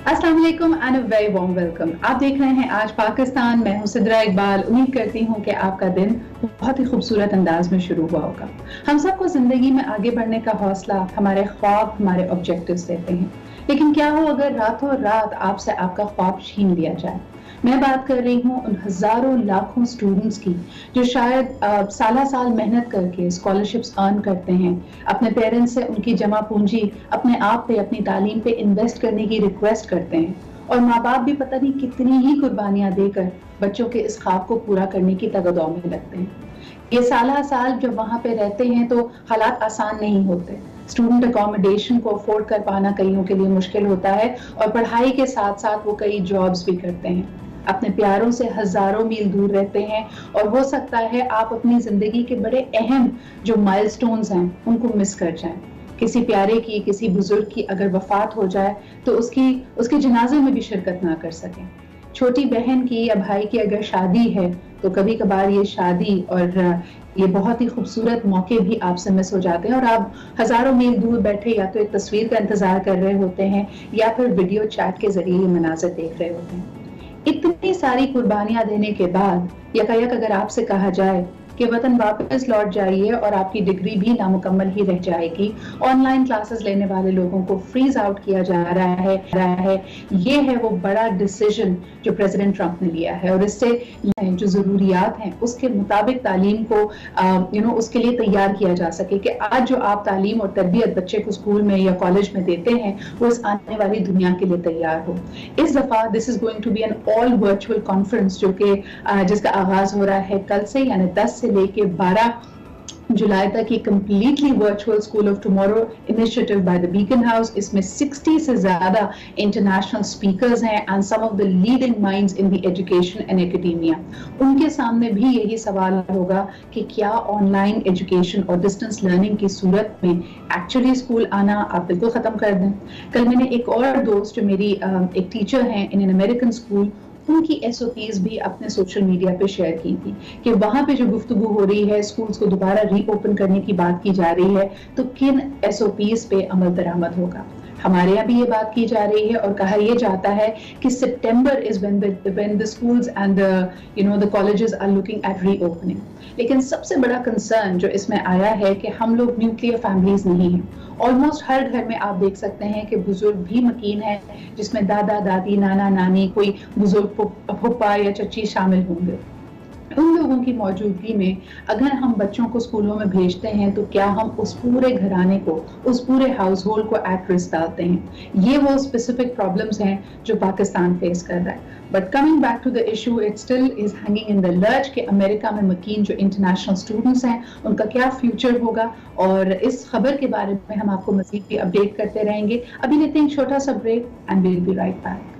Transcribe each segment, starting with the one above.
अस्सलाम वालेकुम and a very warm welcome. आप देख रहे हैं आज पाकिस्तान। मैं हूं सिद्रा इकबाल। उम्मीद करती हूं कि आपका दिन बहुत ही खूबसूरत अंदाज में शुरू हुआ होगा। हम सबको जिंदगी में आगे बढ़ने का हौसला हमारे ख्वाब, हमारे ऑब्जेक्टिव्स देते हैं, लेकिन क्या हो अगर रातों रात आपसे आपका ख्वाब छीन लिया जाए। मैं बात कर रही हूँ उन हजारों लाखों स्टूडेंट्स की जो शायद साल साल मेहनत करके स्कॉलरशिप्स अर्न करते हैं, अपने पेरेंट्स से उनकी जमा पूंजी अपने आप पे, अपनी तालीम पे इन्वेस्ट करने की रिक्वेस्ट करते हैं, और माँ बाप भी पता नहीं कितनी ही कुर्बानियां देकर बच्चों के इस ख्वाब को पूरा करने की तगदौ में लगते हैं। ये साल जब वहां पे रहते हैं तो हालात आसान नहीं होते। स्टूडेंट अकोमोडेशन को अफोर्ड कर पाना कईयों के लिए मुश्किल होता है, और पढ़ाई के साथ साथ वो कई जॉब्स भी करते हैं। अपने प्यारों से हजारों मील दूर रहते हैं, और हो सकता है आप अपनी जिंदगी के बड़े अहम जो माइलस्टोन्स हैं उनको मिस कर जाएं। किसी प्यारे की, किसी बुजुर्ग की अगर वफात हो जाए तो उसके जनाजे में भी शिरकत ना कर सकें। छोटी बहन की या भाई की अगर शादी है तो कभी कभार ये शादी और ये बहुत ही खूबसूरत मौके भी आपसे मिस हो जाते हैं, और आप हजारों मील दूर बैठे या तो एक तस्वीर का इंतजार कर रहे होते हैं या फिर वीडियो चैट के जरिए ये मनाज़र देख रहे होते हैं। इतनी सारी कुर्बानियां देने के बाद यकायक अगर आपसे कहा जाए कि वतन वापस लौट जाइए और आपकी डिग्री भी नामुकम्मल ही रह जाएगी, ऑनलाइन क्लासेस लेने वाले लोगों को फ्रीज आउट किया जा रहा है, ये है वो बड़ा डिसीजन जो प्रेसिडेंट ट्रंप ने लिया है, और इससे जो जरूरियात हैं उसके मुताबिक तालीम को उसके लिए तैयार किया जा सके कि आज जो आप तालीम और तरबियत बच्चे को स्कूल में या कॉलेज में देते हैं वो इस आने वाली दुनिया के लिए तैयार हो। इस दफा this is going to be an all virtual conference जो कि जिसका आगाज हो रहा है कल से, यानी 10 से लेके 12 जुलाई तक। ये completely virtual school of tomorrow initiative by the Beaconhouse. इसमें 60 से ज्यादा इंटरनेशनल स्पीकर्स हैं and some of the leading minds in the education and academia. उनके सामने भी यही सवाल होगा कि क्या ऑनलाइन एजुकेशन और डिस्टेंस लर्निंग की सूरत में एक्चुअली स्कूल आना आप बिल्कुल खत्म कर दें। कल मैंने एक और दोस्त जो मेरी एक टीचर हैं इन एन अमेरिकन स्कूल, उनकी SOPs भी अपने सोशल मीडिया पे शेयर की थी कि वहां पे जो गुफ्तगू हो रही है, स्कूल्स को दोबारा रीओपन करने की बात की जा रही है, तो किन SOPs पे अमल दरामद होगा। हमारे यहाँ भी ये बात की जा रही है और कहा यह जाता है कि September is when the schools and the colleges are looking at reopening. लेकिन सबसे बड़ा कंसर्न जो इसमें आया है कि हम लोग न्यूक्लियर फैमिलीज नहीं हैं। ऑलमोस्ट हर घर में आप देख सकते हैं कि बुजुर्ग भी मकीन है, जिसमें दादा दादी, नाना नानी, कोई बुजुर्ग फूफा या चची शामिल होंगे। उन लोगों की मौजूदगी में अगर हम बच्चों को स्कूलों में भेजते हैं तो क्या हम उस पूरे घराने को, उस पूरे हाउस होल्ड को एट रिस्क डालते हैं। ये वो स्पेसिफिक प्रॉब्लम्स हैं जो पाकिस्तान फेस कर रहा है। But coming back to the issue, it still is hanging in the lurch कि अमेरिका में मकीन जो इंटरनेशनल स्टूडेंट्स हैं उनका क्या फ्यूचर होगा, और इस खबर के बारे में हम आपको मजीद भी अपडेट करते रहेंगे। अभी लेते हैं एक छोटा सा break and we will be right back.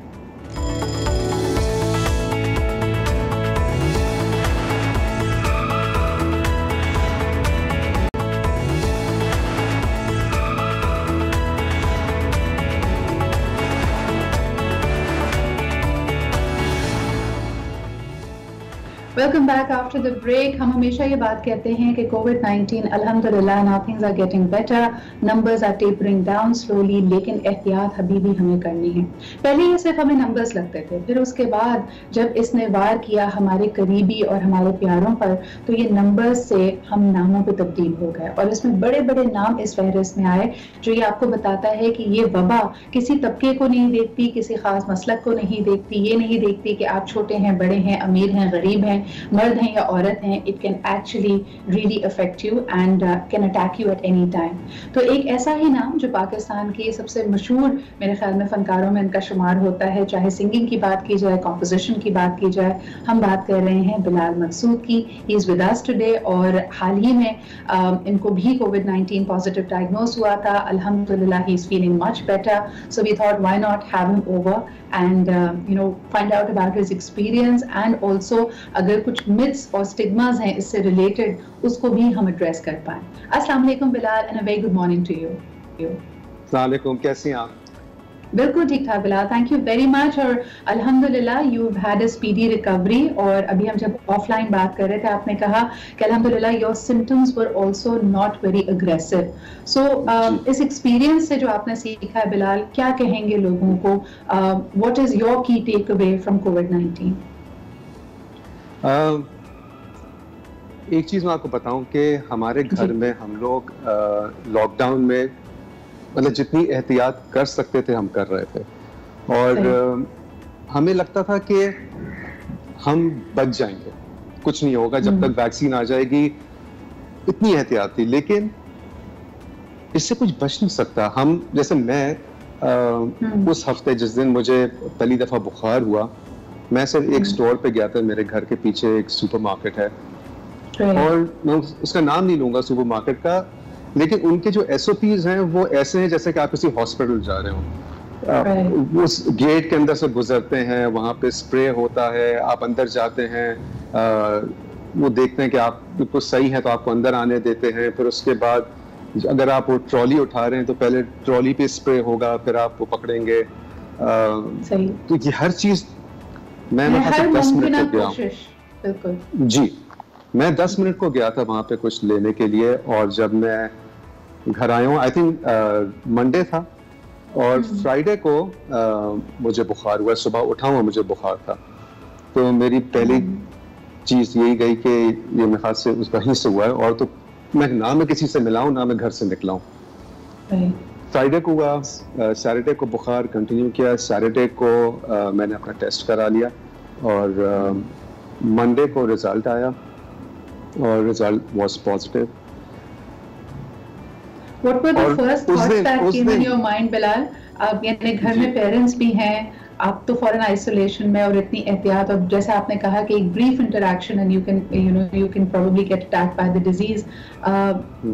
Welcome back after the break. हम हमेशा ये बात कहते हैं कि कोविड-19 अल्हम्दुलिल्लाह now things are getting better, numbers are tapering down slowly, लेकिन एहतियात अभी भी हमें करनी है। पहले ये सिर्फ हमें नंबर्स लगते थे, फिर उसके बाद जब इसने वार किया हमारे करीबी और हमारे प्यारों पर, तो ये नंबर्स से हम नामों पे तब्दील हो गए, और इसमें बड़े बड़े नाम इस फहरिस्त में आए जो ये आपको बताता है कि ये वबा किसी तबके को नहीं देखती, किसी खास मसलक को नहीं देखती, ये नहीं देखती कि आप छोटे हैं, बड़े हैं, अमीर हैं, गरीब हैं, मर्द हैं या औरत हैं। It can actually really affect you and can attack you at any time. तो एक ऐसा ही नाम जो पाकिस्तान के सबसे मशहूर मेरे ख्याल में फनकारों में इनका शुमार होता है, चाहे सिंगिंग की बात की जाए, कॉम्पोजिशन की बात की जाए, हम बात कर रहे हैं बिलाल मकसूद की। He is with us today, और हाल ही में इनको भी कोविड-19 पॉजिटिव डायग्नोज हुआ था। अल्हम्दुलिल्लाह he is feeling much better, so we thought why not have him over and find out about his experience, and also अगर कुछ myths और stigmas हैं इससे related उसको भी हम address कर पाएं। अस्सलाम वालेकुम Bilal, and a very good morning to you. अस्सलाम वालेकुम, कैसी हैं आप? बिल्कुल ठीक ठाक Bilal, thank you very much. और अल्हम्दुलिल्लाह you had a speedy recovery. और अभी हम जब ऑफलाइन बात कर रहे थे आपने कहा कि अल्हम्दुलिल्लाह your symptoms were also not very aggressive. So इस एक्सपीरियंस से जो आपने सीखा है बिलाल, क्या कहेंगे लोगों को? व्हाट इज योर की टेक अवे फ्रॉम कोविड-19? एक चीज़ मैं आपको बताऊं कि हमारे घर में हम लोग लॉकडाउन में मतलब जितनी एहतियात कर सकते थे हम कर रहे थे, और हमें लगता था कि हम बच जाएंगे, कुछ नहीं होगा जब तक वैक्सीन आ जाएगी, इतनी एहतियात थी। लेकिन इससे कुछ बच नहीं सकता। हम जैसे मैं उस हफ्ते जिस दिन मुझे पहली दफ़ा बुखार हुआ, मैं सिर्फ एक स्टोर पे गया था, मेरे घर के पीछे एक सुपरमार्केट है, और मैं उसका नाम नहीं लूंगा सुपरमार्केट का, लेकिन उनके जो SOPs हैं वो ऐसे हैं जैसे कि आप किसी हॉस्पिटल जा रहे हो। उस गेट के अंदर से गुजरते हैं, वहाँ पे स्प्रे होता है, आप अंदर जाते हैं, वो देखते हैं कि आप बिल्कुल सही है तो आपको अंदर आने देते हैं। फिर उसके बाद अगर आप वो ट्रॉली उठा रहे हैं तो पहले ट्रॉली पे स्प्रे होगा, फिर आप वो पकड़ेंगे। तो ये हर चीज मैं 10 मिनट को गया। जी, मैं 10 मिनट को गया था वहाँ पे कुछ लेने के लिए, और जब मैं घर आया हूँ, आई थिंक मंडे था, और फ्राइडे को मुझे बुखार हुआ। सुबह उठा हुआ मुझे बुखार था, तो मेरी पहली चीज़ यही गई कि ये मेरे हाथ से उस वहीं से हुआ है, और तो मैं किसी से मिला हूँ ना मैं घर से निकला हूँ। फ्राइडे को हुआ, सैटरडे को बुखार कंटिन्यू किया, सैटरडे को मैंने अपना टेस्ट करा लिया, और मंडे को रिजल्ट आया, और result was positive. What were the first thoughts that came in your mind, Bilal? आप यानी घर में पेरेंट्स भी हैं, आप तो फॉरेन आइसोलेशन में, और इतनी एहतियात, और जैसे आपने कहा कि एक brief interaction and you can probably get attacked by the disease.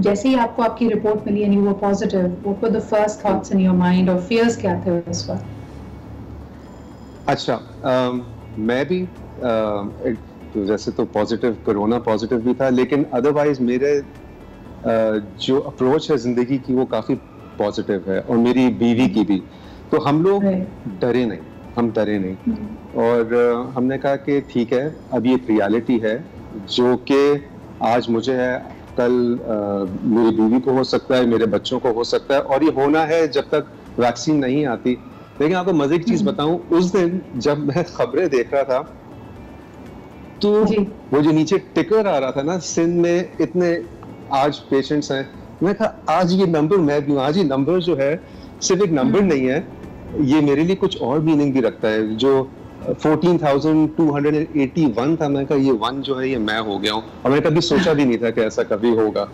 जैसे ही आपको आपकी रिपोर्ट मिली and you were positive, what were the first thoughts in your mind, और फियर्स क्या थे उस वक्त? अच्छा, मैं भी तो जैसे तो पॉजिटिव, कोरोना पॉजिटिव भी था, लेकिन अदरवाइज मेरे जो अप्रोच है जिंदगी की वो काफी पॉजिटिव है, और मेरी बीवी की भी। तो हम लोग डरे नहीं, और हमने कहा कि ठीक है, अब ये रियलिटी है, जो कि आज मुझे है, कल मेरी बीवी को हो सकता है, मेरे बच्चों को हो सकता है, और ये होना है जब तक वैक्सीन नहीं आती। लेकिन आपको मजे की चीज बताऊं, उस दिन जब मैं खबरें देख रहा था, तो वो जो नीचे टिकर आ रहा था ना, सिंध में इतने आज पेशेंट्स हैं, मैं कहा आज ये नंबर मैं भी, आज ये नंबर जो है सिर्फ एक नंबर नहीं है, ये मेरे लिए कुछ और मीनिंग भी रखता है। जो 14,281 था, मैं कहा ये 1 जो है ये मैं हो गया हूँ, और मैंने कभी सोचा भी नहीं था कि ऐसा कभी होगा।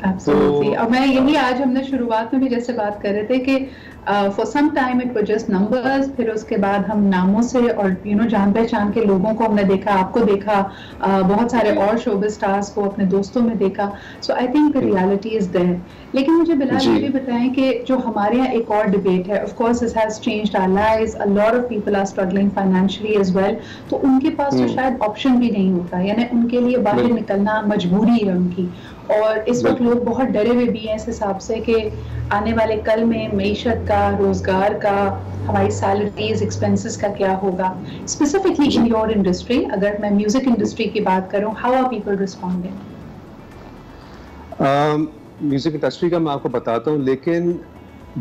Absolutely. और मैं यही, आज हमने शुरुआत में भी जैसे बात कर रहे थे कि for some time it was just numbers, फिर उसके बाद हम नामों से और जान पहचान के लोगों को हमने देखा, आपको देखा, बहुत सारे और शोबिज़ स्टार्स को अपने दोस्तों में देखा। So I think the reality is there. लेकिन मुझे बिलाल ये भी बताएं कि जो हमारे यहाँ एक और डिबेट है, of course this has changed our lives, a lot of people are struggling financially as well, तो उनके पास तो शायद ऑप्शन भी नहीं होता, यानी उनके लिए बाहर निकलना मजबूरी है उनकी। और इस वक्त लोग बहुत डरे हुए भी हैं इस हिसाब से कि आने वाले कल में मईशत का, रोजगार का, हमारी सैलरीज, एक्सपेंसेस का क्या होगा। स्पेसिफिकली इन योर इंडस्ट्री, अगर मैं म्यूजिक इंडस्ट्री की बात करूं, how are people responding? Music industry का मैं आपको बताता हूं, लेकिन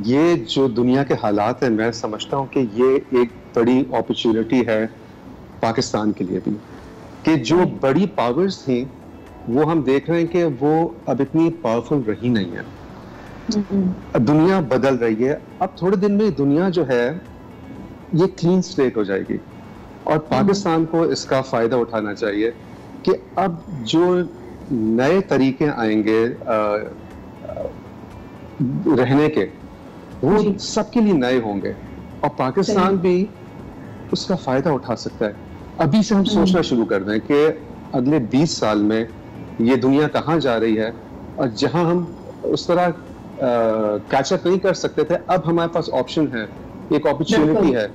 ये जो दुनिया के हालात हैं, मैं समझता हूं कि ये एक बड़ी अपॉर्चुनिटी है पाकिस्तान के लिए भी, कि जो बड़ी पावर्स थी वो हम देख रहे हैं कि वो अब इतनी पावरफुल रही नहीं है। दुनिया बदल रही है, अब थोड़े दिन में दुनिया जो है ये क्लीन स्लेट हो जाएगी, और पाकिस्तान को इसका फायदा उठाना चाहिए कि अब जो नए तरीके आएंगे रहने के, वो सबके लिए नए होंगे, और पाकिस्तान भी उसका फायदा उठा सकता है। अभी से हम सोचना शुरू कर दें कि अगले 20 साल में ये दुनिया कहाँ जा रही है, और जहां हम उस तरह कैचअप नहीं कर सकते थे, अब हमारे पास ऑप्शन है, एक अपॉर्चुनिटी है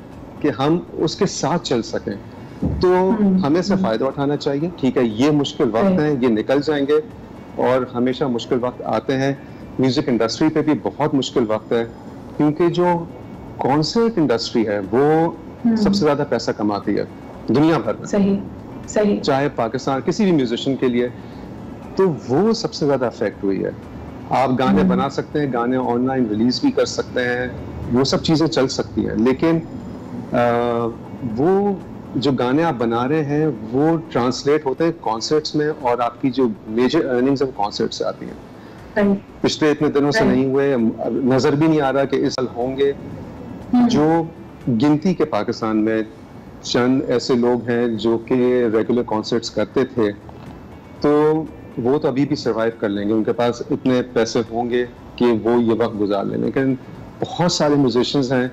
कि हम उसके साथ चल सकें। तो हमें से फायदा उठाना चाहिए। ठीक है, ये मुश्किल वक्त हैं, ये निकल जाएंगे, और हमेशा मुश्किल वक्त आते हैं। म्यूजिक इंडस्ट्री पे भी बहुत मुश्किल वक्त है, क्योंकि जो कॉन्सर्ट इंडस्ट्री है वो सबसे ज्यादा पैसा कमाती है दुनिया भर में। सही सही। चाहे पाकिस्तान किसी भी म्यूजिशियन के लिए, तो वो सबसे ज्यादा अफेक्ट हुई है। आप गाने बना सकते हैं, गाने ऑनलाइन रिलीज भी कर सकते हैं, वो सब चीजें चल सकती हैं, लेकिन वो जो गाने आप बना रहे हैं वो ट्रांसलेट होते हैं कॉन्सर्ट्स में, और आपकी जो मेजर अर्निंग्स है कॉन्सर्ट से आती हैं। पिछले इतने दिनों से नहीं हुए, नजर भी नहीं आ रहा कि इस साल होंगे। जो गिनती के पाकिस्तान में चंद ऐसे लोग हैं जो कि रेगुलर कॉन्सर्ट्स करते थे, तो वो तो अभी भी सरवाइव कर लेंगे, उनके पास इतने पैसे होंगे कि वो ये वक्त गुजार लें। लेकिन बहुत सारे म्यूजिशियंस हैं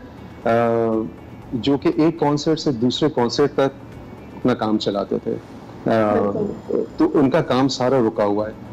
जो कि एक कॉन्सर्ट से दूसरे कॉन्सर्ट तक अपना काम चलाते थे, तो उनका काम सारा रुका हुआ है।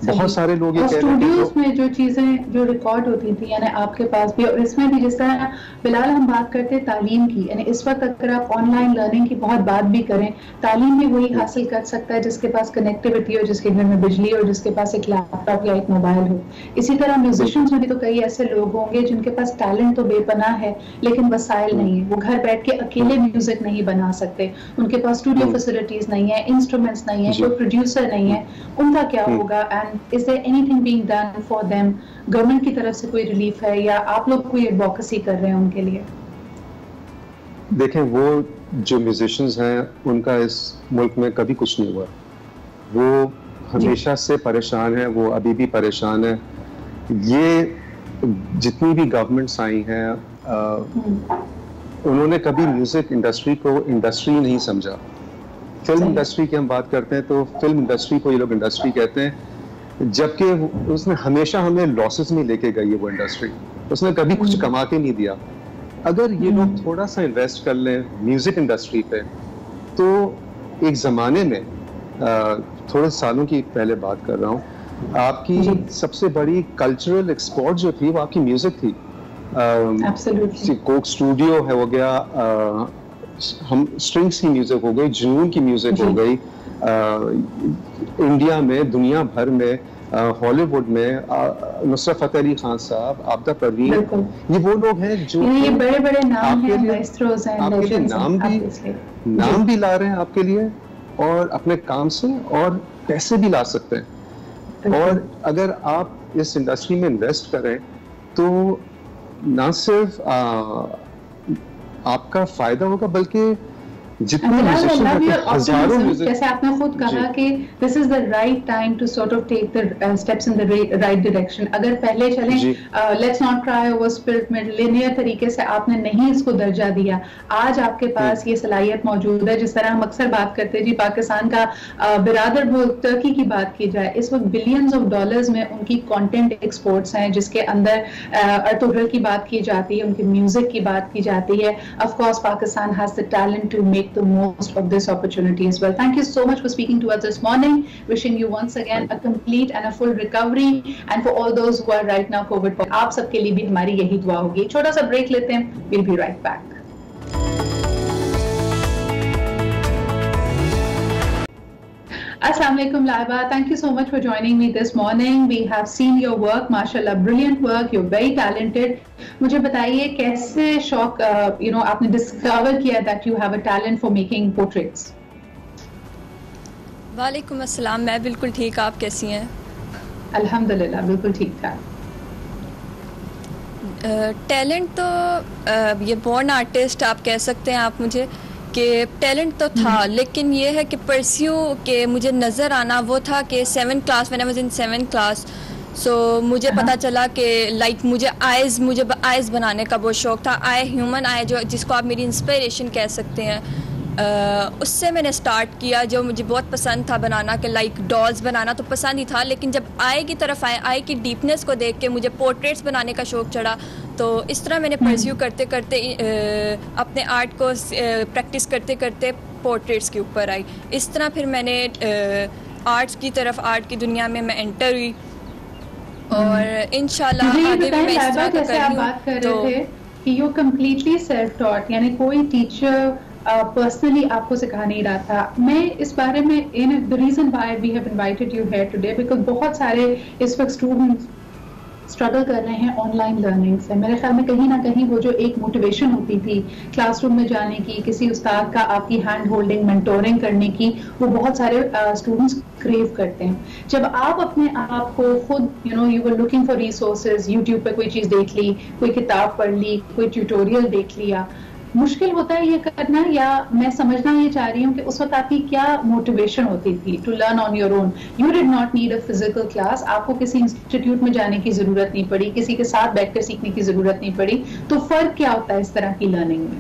बहुत सारे लोग ये स्टूडियोज में जो चीजें जो रिकॉर्ड होती थी, यानी आपके पास भी, और इसमें भी जिस तरह बिलाल हम बात करते हैं तालीम की, यानी इस वक्त अगर आप ऑनलाइन लर्निंग की बहुत बात भी करें, तालीम भी वही हासिल कर सकता है जिसके पास कनेक्टिविटी हो, जिसके घर में बिजली हो, जिसके पास एक लैपटॉप या एक मोबाइल हो। इसी तरह म्यूजिशियंस में भी तो कई ऐसे लोग होंगे जिनके पास टैलेंट तो बेपनाह है लेकिन वसाइल नहीं है, वो घर बैठ के अकेले म्यूजिक नहीं बना सकते, उनके पास स्टूडियो फैसिलिटीज नहीं है, इंस्ट्रूमेंट्स नहीं है, कोई प्रोड्यूसर नहीं है, उनका क्या होगा? Is there anything being done for them? Government की तरफ से कोई रिलीफ है या आप लोग कोई एडवोकेसी कर रहे हैं उनके लिए? देखें, वो जो म्यूजिशियंस हैं उनका इस मुल्क में कभी कुछ नहीं हुआ, वो हमेशा से परेशान है, वो अभी भी परेशान है। ये जितनी भी गवर्नमेंट्स आई हैं उन्होंने कभी म्यूजिक इंडस्ट्री को इंडस्ट्री नहीं समझा। फिल्म इंडस्ट्री की हम बात करते हैं तो फिल्म इंडस्ट्री को ये लोग इंडस्ट्री कहते हैं, जबकि उसने हमेशा हमें लॉसेस में लेके गई है वो इंडस्ट्री, उसने कभी कुछ कमा के नहीं दिया। अगर ये लोग थोड़ा सा इन्वेस्ट कर लें म्यूजिक इंडस्ट्री पे, तो एक ज़माने में थोड़े सालों की पहले बात कर रहा हूँ, आपकी सबसे बड़ी कल्चरल एक्सपोर्ट जो थी वो आपकी म्यूजिक थी। कोक स्टूडियो है हो गया, हम स्ट्रिंग्स की म्यूजिक हो गई, जुनून की म्यूजिक हो गई, इंडिया में, दुनिया भर में, हॉलीवुड में नुसरत फतेह अली खान साहब, आबदा परवीन, ये वो लोग हैं जो ये बड़े बड़े नाम हैं, आपके लिए नाम भी ला रहे हैं आपके लिए, और अपने काम से और पैसे भी ला सकते हैं। और अगर आप इस इंडस्ट्री में इन्वेस्ट करें तो ना सिर्फ आपका फायदा होगा, बल्कि जितने जैसे आपने खुद कहा कि this is the right time to sort of take the steps in the right direction. अगर पहले चलें let's not try over spirit में लिनियर तरीके से आपने नहीं इसको दर्जा दिया, आज आपके पास ये सलाहियत मौजूद है। जिस तरह हम अक्सर बात करते हैं जी, पाकिस्तान का बिरादर मुल्क टर्की की बात की जाए, इस वक्त बिलियंस ऑफ डॉलर्स में उनकी कंटेंट एक्सपोर्ट्स हैं, जिसके अंदर अर्तुगरुल की बात की जाती है, उनकी म्यूजिक की बात की जाती है। Of course Pakistan has the talent to make the most of this opportunity as well. Thank you so much for speaking to us this morning. Wishing you once again a complete and a full recovery, and for all those who are right now COVID, आप सबके लिए भी हमारी यही दुआ होगी। छोटा सा ब्रेक लेते हैं, we'll be right back. Assalamu alaikum Laiba, thank you so much for joining me this morning. We have seen your work, mashallah, brilliant work. You're very talented. मुझे बताइए कैसे शौक आपने डिस्कवर किया that you have a talent for making portraits? वालेकुम अस्सलाम, मैं बिल्कुल ठीक, आप कैसी हैं? अल्हम्दुलिल्लाह बिल्कुल ठीक ठाक। टैलेंट तो ये बॉर्न आर्टिस्ट आप कह सकते हैं आप मुझे, कि टैलेंट तो था, लेकिन ये है कि परस्यू के मुझे नज़र आना वो था कि 7th class, when I was in 7th class, so मुझे पता चला कि मुझे आइज़ बनाने का बहुत शौक़ था। आई ह्यूमन आई, जो जिसको आप मेरी इंस्पिरेशन कह सकते हैं, उससे मैंने स्टार्ट किया, जो मुझे बहुत पसंद था बनाना, कि डॉल्स बनाना तो पसंद ही था, लेकिन जब आई की तरफ आए, आई की डीपनेस को देख के मुझे पोर्ट्रेट्स बनाने का शौक़ चढ़ा। तो इस तरह मैंने परस्यू करते करते अपने आर्ट को प्रैक्टिस करते करते पोर्ट्रेट्स के ऊपर आई। इस तरह फिर मैंने आर्ट्स की तरफ, आर्ट की दुनिया में मैं एंटर हुई, और इंशाल्लाह आगे भी मैं इस तरह का कर रही हूँ। कि यू कम्प्लीटली सेल्फ टॉट, यानी कोई टीचर पर्सनली आपको सिखा नहीं रहा था। मैं इस बारे में the reason why we have invited you here today, because बहुत सारे इस वक्त स्टूडेंट्स स्ट्रगल कर रहे हैं ऑनलाइन लर्निंग से। मेरे ख्याल में कहीं ना कहीं वो जो एक मोटिवेशन होती थी क्लासरूम में जाने की, किसी उस्ताद का आपकी हैंड होल्डिंग मेंटोरिंग करने की, वो बहुत सारे स्टूडेंट्स क्रेव करते हैं। जब आप अपने आप को खुद you were looking for resources, YouTube पे कोई चीज देख ली, कोई किताब पढ़ ली, कोई ट्यूटोरियल देख लिया, मुश्किल होता है ये करना, या मैं समझना ये चाह रही हूँ कि उस वक्त आपकी क्या मोटिवेशन होती थी to learn on your own? You did not need a physical class, आपको किसी इंस्टीट्यूट में जाने की जरूरत नहीं पड़ी, किसी के साथ बैठकर सीखने की जरूरत नहीं पड़ी। तो फर्क क्या होता है इस तरह की लर्निंग में?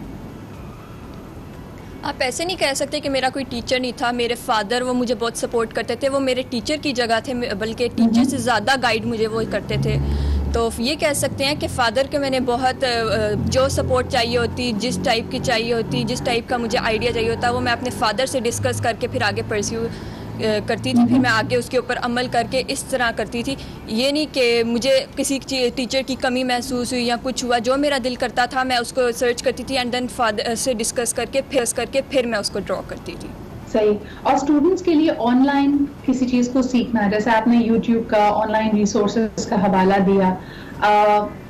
आप ऐसे नहीं कह सकते कि मेरा कोई टीचर नहीं था। मेरे फादर वो मुझे बहुत सपोर्ट करते थे, वो मेरे टीचर की जगह थे, बल्कि टीचर से ज़्यादा गाइड मुझे वो करते थे। तो ये कह सकते हैं कि फ़ादर के मैंने बहुत जो सपोर्ट चाहिए होती, जिस टाइप की चाहिए होती, जिस टाइप का मुझे आइडिया चाहिए होता, वो मैं अपने फादर से डिस्कस करके फिर आगे परस्यू करती थी, फिर मैं आगे उसके ऊपर अमल करके इस तरह करती थी। ये नहीं कि मुझे किसी टीचर की कमी महसूस हुई या कुछ हुआ, जो मेरा दिल करता था मैं उसको सर्च करती थी एंड देन फादर से डिस्कस करके फिर मैं उसको ड्रॉ करती थी। सही। और स्टूडेंट्स के लिए ऑनलाइन किसी चीज को सीखना, जैसे आपने यूट्यूब का, ऑनलाइन रिसोर्सेज का हवाला दिया,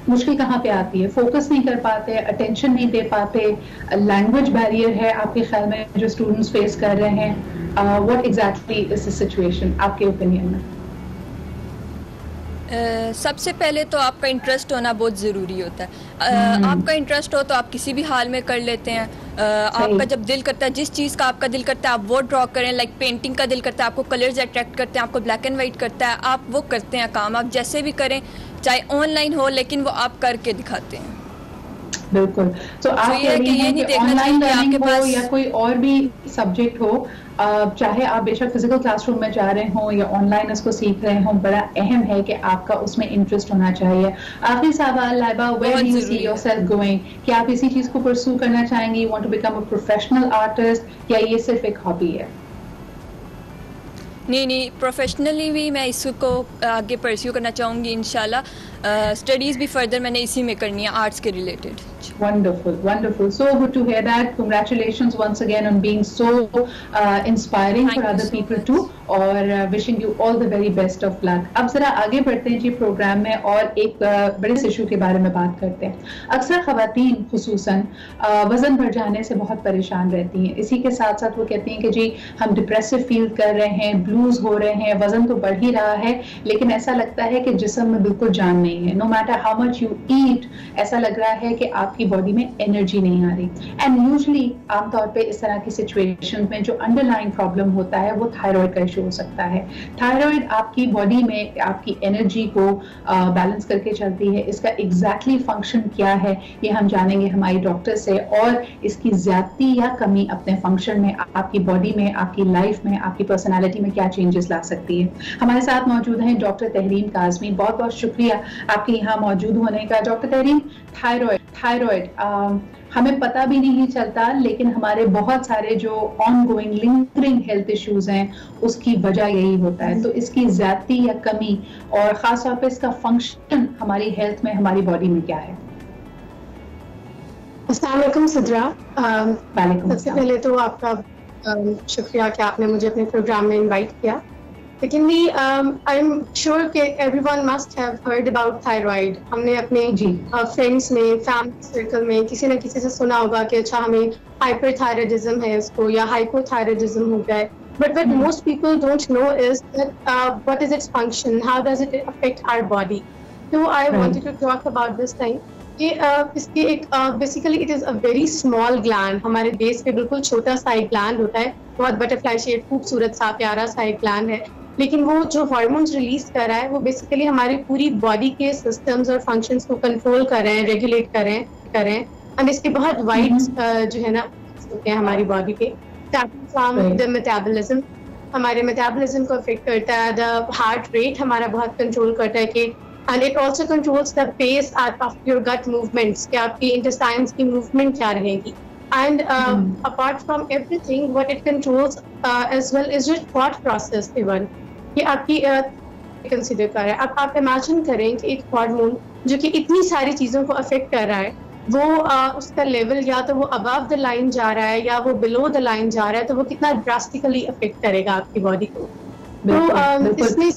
मुश्किल कहाँ पे आती है? फोकस नहीं कर पाते, अटेंशन नहीं दे पाते, लैंग्वेज बैरियर है आपके ख्याल में जो स्टूडेंट्स फेस कर रहे हैं? What exactly is the situation आपके ओपिनियन में? सबसे पहले तो आपका इंटरेस्ट होना बहुत ज़रूरी होता है। आपका इंटरेस्ट हो तो आप किसी भी हाल में कर लेते हैं। आपका जब दिल करता है, जिस चीज़ का आपका दिल करता है आप वो ड्रॉ करें। लाइक पेंटिंग का दिल करता है, आपको कलर्स अट्रैक्ट करते हैं, आपको ब्लैक एंड वाइट करता है, आप वो करते हैं काम। आप जैसे भी करें, चाहे ऑनलाइन हो, लेकिन वो आप करके दिखाते हैं। बिल्कुल। तो आप ये नहीं देखना ऑनलाइन चाहिए लर्निंग आपके हो पास या कोई और भी सब्जेक्ट हो, चाहे आप बेशक फिजिकल क्लासरूम में जा रहे हो या ऑनलाइन इसको सीख रहे हो, बड़ा अहम है कि आपका उसमें इंटरेस्ट होना चाहिए। आखिरी सवाल Laiba, where do you see yourself going? कि आप इसी चीज को परस्यू करना चाहेंगे, you want to become a professional artist, या ये सिर्फ एक हॉबी है? नहीं, प्रोफेशनली भी मैं इसको आगे परस्यू करना चाहूँगी इंशाल्लाह। स्टडीज़ भी फर्दर मैंने इसी में करनी है, आर्ट्स के related. Wonderful, wonderful. So good to hear that. Congratulations once again on being so inspiring for other people too. और wishing you all the very best of luck. अब जरा आगे बढ़ते हैं जी प्रोग्राम में और एक बड़े इशू के बारे में बात करते हैं। अक्सर ख़वातीन खुसूसन वज़न बढ़ जाने से बहुत परेशान रहती हैं। इसी के साथ साथ वो कहती हैं कि जी हम डिप्रेसिव फील कर रहे हैं, ब्लूज हो रहे हैं, वज़न तो बढ़ ही रहा है, लेकिन ऐसा लगता है कि जिस्म में बिल्कुल जान नहीं है। No matter how much you eat, ऐसा लग रहा है कि आपकी बॉडी में एनर्जी नहीं आ रही। एंड यूजुअली आमतौर पे इस तरह की सिचुएशन में जो अंडरलाइंग प्रॉब्लम होता है वो थायराइड का इशू हो सकता है। थायराइड आपकी बॉडी में आपकी एनर्जी को बैलेंस करके चलती है। इसका एग्जैक्टली फंक्शन क्या है ये हम जानेंगे हमारी डॉक्टर से, और इसकी ज्यादती या कमी अपने फंक्शन में, आपकी बॉडी में, आपकी लाइफ में, आपकी पर्सनालिटी में क्या चेंजेस ला सकती है। हमारे साथ मौजूद हैं डॉक्टर तहरीम काज़मी। बहुत बहुत शुक्रिया आपके यहाँ मौजूद होने का। डॉक्टर तहरीम, थायराइड हमें पता भी नहीं चलता, लेकिन हमारे बहुत सारे जो ऑनगोइंग लिंकरिंग हेल्थ इश्यूज हैं उसकी वजह यही होता है। तो इसकी ज्यादती या कमी और खास तौर पे इसका फंक्शन हमारी हेल्थ में, हमारी बॉडी में क्या है? अस्सलाम वालेकुम सिद्रा। वालेकुम। सबसे पहले तो आपका शुक्रिया कि आपने मुझे अपने प्रोग्राम में इनवाइट किया। Secondly, I'm sure कि everyone must have heard about thyroid. हमने अपने फ्रेंड्स में, फैमिली सर्कल में किसी न किसी से सुना होगा कि अच्छा हमें हाइपरथायराइडिज्म है इसको, या हाइपोथायराइडिज्म हो गया है। But what most people don't know is that what is its function, how does it affect our body. So I wanted to talk about this time. कि इसकी एक basically it is a very small gland. हमारे base पे बिल्कुल छोटा सा एक gland होता है, बहुत बटरफ्लाई शेप, खूबसूरत सा प्यारा सा एक ग्लैंड है, लेकिन वो जो हार्मोन्स रिलीज कर रहा है वो बेसिकली हमारी पूरी बॉडी के सिस्टम्स और फंक्शंस को कंट्रोल कर रहे हैं, रेगुलेट कर रहे हैं। एंड इसके बहुत वाइड जो है ना होते हैं हमारी बॉडी पे। फ्रॉम द मेटाबॉलिज्म, हमारे मेटाबॉलिज्म को अफेक्ट करता है। द हार्ट रेट हमारा बहुत कंट्रोल करता है कि, and it also controls the pace of your gut movements, कि आपकी intestines की movement क्या रहेगी। And apart from everything, what it controls as well is your thought process even, कि आपकी consider कर रहा है। अब आप imagine करें कि एक हार्मोन जो कि इतनी सारी चीज़ों को affect कर रहा है, वो उसका लेवल या तो वो above the line जा रहा है या वो below the line जा रहा है, तो वो कितना drastically affect करेगा आपकी बॉडी को। तो इसमें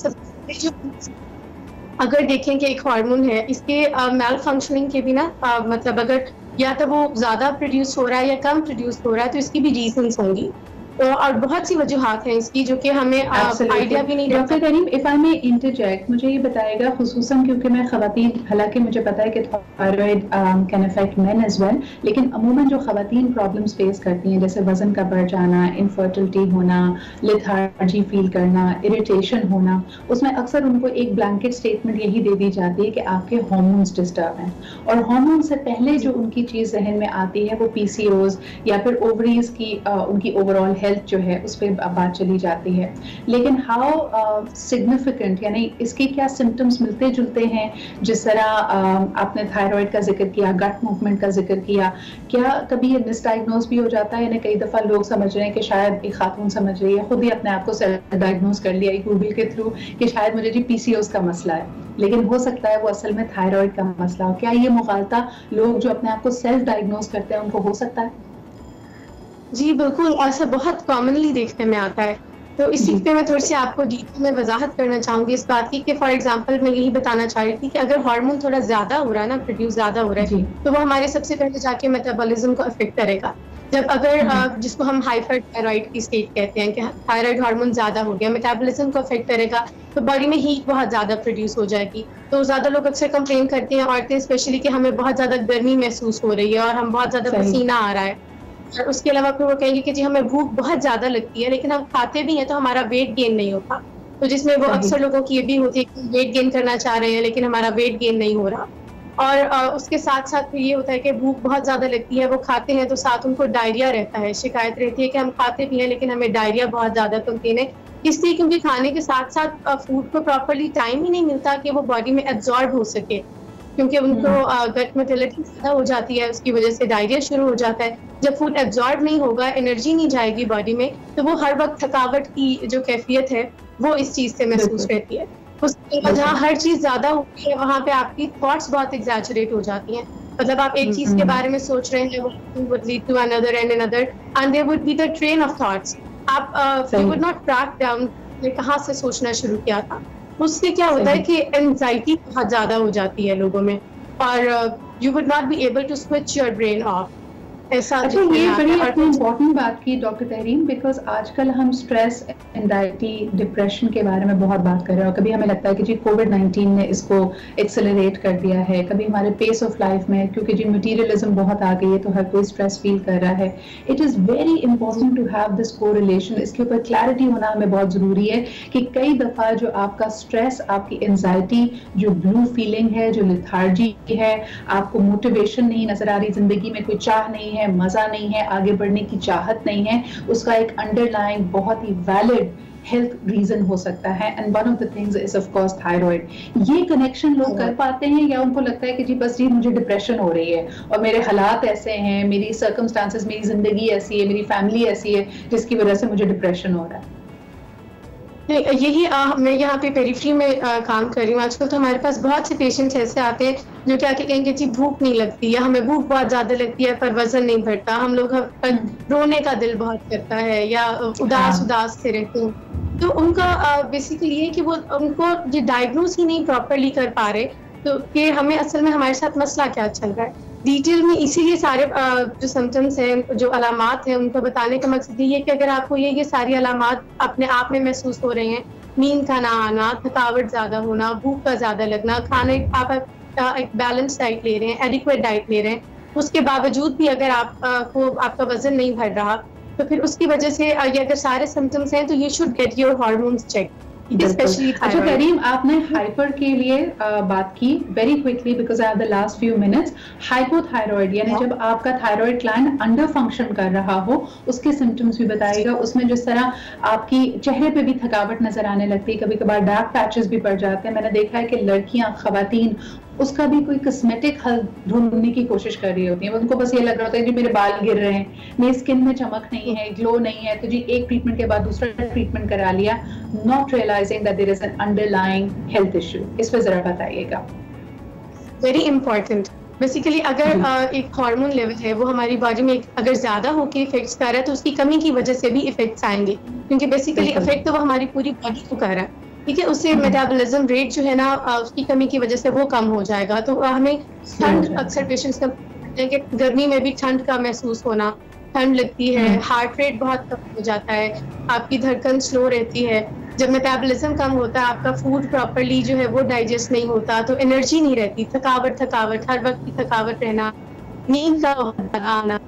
अगर देखें कि एक हार्मोन है, इसके मैल फंक्शनिंग के भी ना मतलब अगर या तो वो ज़्यादा प्रोड्यूस हो रहा है या कम प्रोड्यूस हो रहा है, तो इसकी भी रीजंस होंगी। तो और बहुत सी वजूहात हैं इसकी जो कि हमें आइडिया भी नहीं। Doctor Karim, if I may interject, मुझे ये बताएगा, खुसूसन क्योंकि मैं खवातीन, हालांकि मुझे पता है कि thyroid can affect men as well, लेकिन अमूमन जो खवातीन प्रॉब्लम्स फेस करती हैं जैसे वजन का बढ़ जाना, इनफर्टिलिटी होना, लेथार्जी फील करना, इरिटेशन होना, उसमें अक्सर उनको एक ब्लैंकेट स्टेटमेंट यही दे दी जाती है कि आपके हार्मोन्स डिस्टर्ब हैं। और हार्मोन से पहले जो उनकी चीज़ जहन में आती है वो पीसीओज या फिर ओवरीज की उनकी ओवरऑल हेल्थ जो है उस पर बात चली जाती है। लेकिन हाउ सिग्निफिकेंट, यानी इसके क्या सिम्टम्स मिलते जुलते हैं? जिस तरह आपने थायराइड का जिक्र किया, गट मूवमेंट का जिक्र किया, क्या कभी ये मिसडायग्नोज भी हो जाता है? यानी कई दफ़ा लोग समझ रहे हैं कि शायद एक खातून समझ रही है, खुद ही अपने आप को सेल्फ डायग्नोज कर लिया गूगल के थ्रू कि शायद मुझे जी पीसीओएस का मसला है, लेकिन हो सकता है वो असल में थायराइड का मसला हो। क्या ये मुगालता लोग जो अपने आप को सेल्फ डायग्नोज करते हैं उनको हो सकता है? जी बिल्कुल, ऐसा बहुत कॉमनली देखने में आता है। तो इसी पे मैं थोड़ी सी आपको डिटेल में वजाहत करना चाहूँगी इस बात की कि फॉर एग्जांपल मैं यही बताना चाह रही थी कि अगर हार्मोन थोड़ा ज़्यादा हो रहा है ना, प्रोड्यूस ज़्यादा हो रहा है, तो वो हमारे सबसे पहले जाके मेटाबॉलिज्म को अफेक्ट करेगा। जब अगर जिसको हम हाइपर थायराइड की स्टेट कहते हैं कि थायराइड हार्मोन ज़्यादा हो गया, मेटाबॉलिज्म को अफेक्ट करेगा, तो बॉडी में हीट बहुत ज़्यादा प्रोड्यूस हो जाएगी। तो ज़्यादा लोग अक्सर कंप्लेन करते हैं, औरतें स्पेशली, कि हमें बहुत ज़्यादा गर्मी महसूस हो रही है और हम बहुत ज़्यादा पसीना आ रहा है। और उसके अलावा फिर वो कहेंगे कि जी हमें भूख बहुत ज़्यादा लगती है, लेकिन हम खाते भी हैं तो हमारा वेट गेन नहीं होता। तो जिसमें वो अक्सर लोगों की ये भी होती है कि वेट गेन करना चाह रहे हैं लेकिन हमारा वेट गेन नहीं हो रहा। और उसके साथ साथ फिर ये होता है कि भूख बहुत ज़्यादा लगती है, वो खाते हैं तो साथ उनको डायरिया रहता है, शिकायत रहती है कि हम खाते भी हैं लेकिन हमें डायरिया बहुत ज़्यादा कंप्लेन है। इसलिए क्योंकि खाने के साथ साथ फूड को प्रॉपरली टाइम ही नहीं मिलता कि वो बॉडी में एब्जॉर्ब हो सके, क्योंकि उनको गट मोटिलिटी ज़्यादा हो जाती है, उसकी वजह से डायरिया शुरू हो जाता है। जब फूड एब्जॉर्ब नहीं होगा, एनर्जी नहीं जाएगी बॉडी में, तो वो हर वक्त थकावट की जो कैफियत है वो इस चीज़ से महसूस रहती है। उसके बाद जहाँ हर चीज़ ज़्यादा होती है वहाँ पे आपकी थॉट्स बहुत एग्जैजरेट हो जाती हैं। मतलब आप एक चीज़ के बारे में सोच रहे हैं, वो would lead to another and another and there would be the train of thoughts. आप you would not track down कहाँ से सोचना शुरू किया था। उससे क्या होता है कि एंजाइटी बहुत ज़्यादा हो जाती है लोगों में और you would not be able to switch your brain off. अच्छा, ये बड़ी आपने इम्पोर्टेंट बात की डॉक्टर तहरीन, बिकॉज आजकल हम स्ट्रेस, एंजाइटी, डिप्रेशन के बारे में बहुत बात कर रहे हैं और कभी हमें लगता है कि जी कोविड-19 ने इसको एक्सेलरेट कर दिया है, कभी हमारे पेस ऑफ लाइफ में क्योंकि जी मटीरियलिज्म बहुत आ गई है तो हर कोई स्ट्रेस फील कर रहा है। It is very important to have this correlation, इसके ऊपर क्लैरिटी होना हमें बहुत ज़रूरी है कि कई दफ़ा जो आपका स्ट्रेस, आपकी एंजाइटी, जो ब्लू फीलिंग है, जो लेथार्जी है, आपको मोटिवेशन नहीं नज़र आ रही, ज़िंदगी में कोई चाह नहीं है, मजा नहीं है, आगे बढ़ने की चाहत नहीं है, उसका एक अंडरलाइंग बहुत ही वैलिड हेल्थ रीजन हो सकता है and one of the things is of course thyroid. ये कनेक्शन लोग कर पाते हैं या उनको लगता है कि जी बस जी मुझे डिप्रेशन हो रही है और मेरे हालात ऐसे हैं, मेरी सर्कमस्टांसेस, मेरी जिंदगी ऐसी है, मेरी फैमिली ऐसी है जिसकी वजह से मुझे डिप्रेशन हो रहा है? यही मैं यहाँ पे पेरिफेरी में काम कर रही हूँ आजकल। तो हमारे पास बहुत से पेशेंट्स ऐसे आते हैं जो क्या कहेंगे जी भूख नहीं लगती, या हमें भूख बहुत ज़्यादा लगती है पर वजन नहीं बढ़ता, हम लोग रोने का दिल बहुत करता है या उदास से रहते हैं। तो उनका बेसिकली ये कि वो उनको ये डायग्नोज ही नहीं प्रॉपरली कर पा रहे तो कि हमें असल में हमारे साथ मसला क्या चल रहा है डिटेल में। इसीलिए सारे जो सिम्टम्स हैं, जो अलामात हैं, उनको बताने का मकसद ये है कि अगर आपको ये सारी अलामात अपने आप में महसूस हो रहे हैं, नींद का ना आना, थकावट ज़्यादा होना, भूख का ज़्यादा लगना, खाने आप एक बैलेंस डाइट ले रहे हैं, एडिक्वेट डाइट ले रहे हैं, उसके बावजूद भी अगर आपको आपका वजन नहीं बढ़ रहा तो फिर उसकी वजह से ये अगर सारे सिम्टम्स हैं तो you should get your hormones check. अच्छा करीम, आपने हाइपर के लिए बात की very quickly because I have the last few minutes. Hypothyroid यानी जब आपका थायराइड ग्लैंड अंडर फंक्शन कर रहा हो उसके सिम्टम्स भी बताइएगा। उसमें जिस तरह आपकी चेहरे पे भी थकावट नजर आने लगती है, कभी कभार डार्क पैचेस भी पड़ जाते हैं। मैंने देखा है कि लड़कियां, खवातीन उसका भी कोई कॉस्मेटिक हल ढूंढने की कोशिश कर रही होती है। उनको बस ये लग रहा होता है कि मेरे बाल गिर रहे हैं, मेरी स्किन में चमक नहीं है, ग्लो नहीं है, तो जी एक ट्रीटमेंट के बाद दूसरा ट्रीटमेंट करा लिया, not realising that there is an underlying health issue. इस पे जरा बताइएगा। Very important. बेसिकली अगर एक हार्मोन लेवल है वो हमारी बॉडी में अगर ज्यादा होकर इफेक्ट्स कर रहा है तो उसकी कमी की वजह से भी इफेक्ट्स आएंगे, क्योंकि बेसिकली इफेक्ट तो वो हमारी पूरी बॉडी को कर रहा है। ठीक है, उससे मेटाबॉलिज्म रेट जो है ना उसकी कमी की वजह से वो कम हो जाएगा। तो हमें ठंड अक्सर पेशेंट्स का कि गर्मी में भी ठंड का महसूस होना, ठंड लगती है, हार्ट रेट बहुत कम हो जाता है, आपकी धड़कन स्लो रहती है। जब मेटाबॉलिज्म कम होता है, आपका फूड प्रॉपर्ली जो है वो डाइजेस्ट नहीं होता, तो एनर्जी नहीं रहती, थकावट हर वक्त की थकावट रहना, नींद का आना।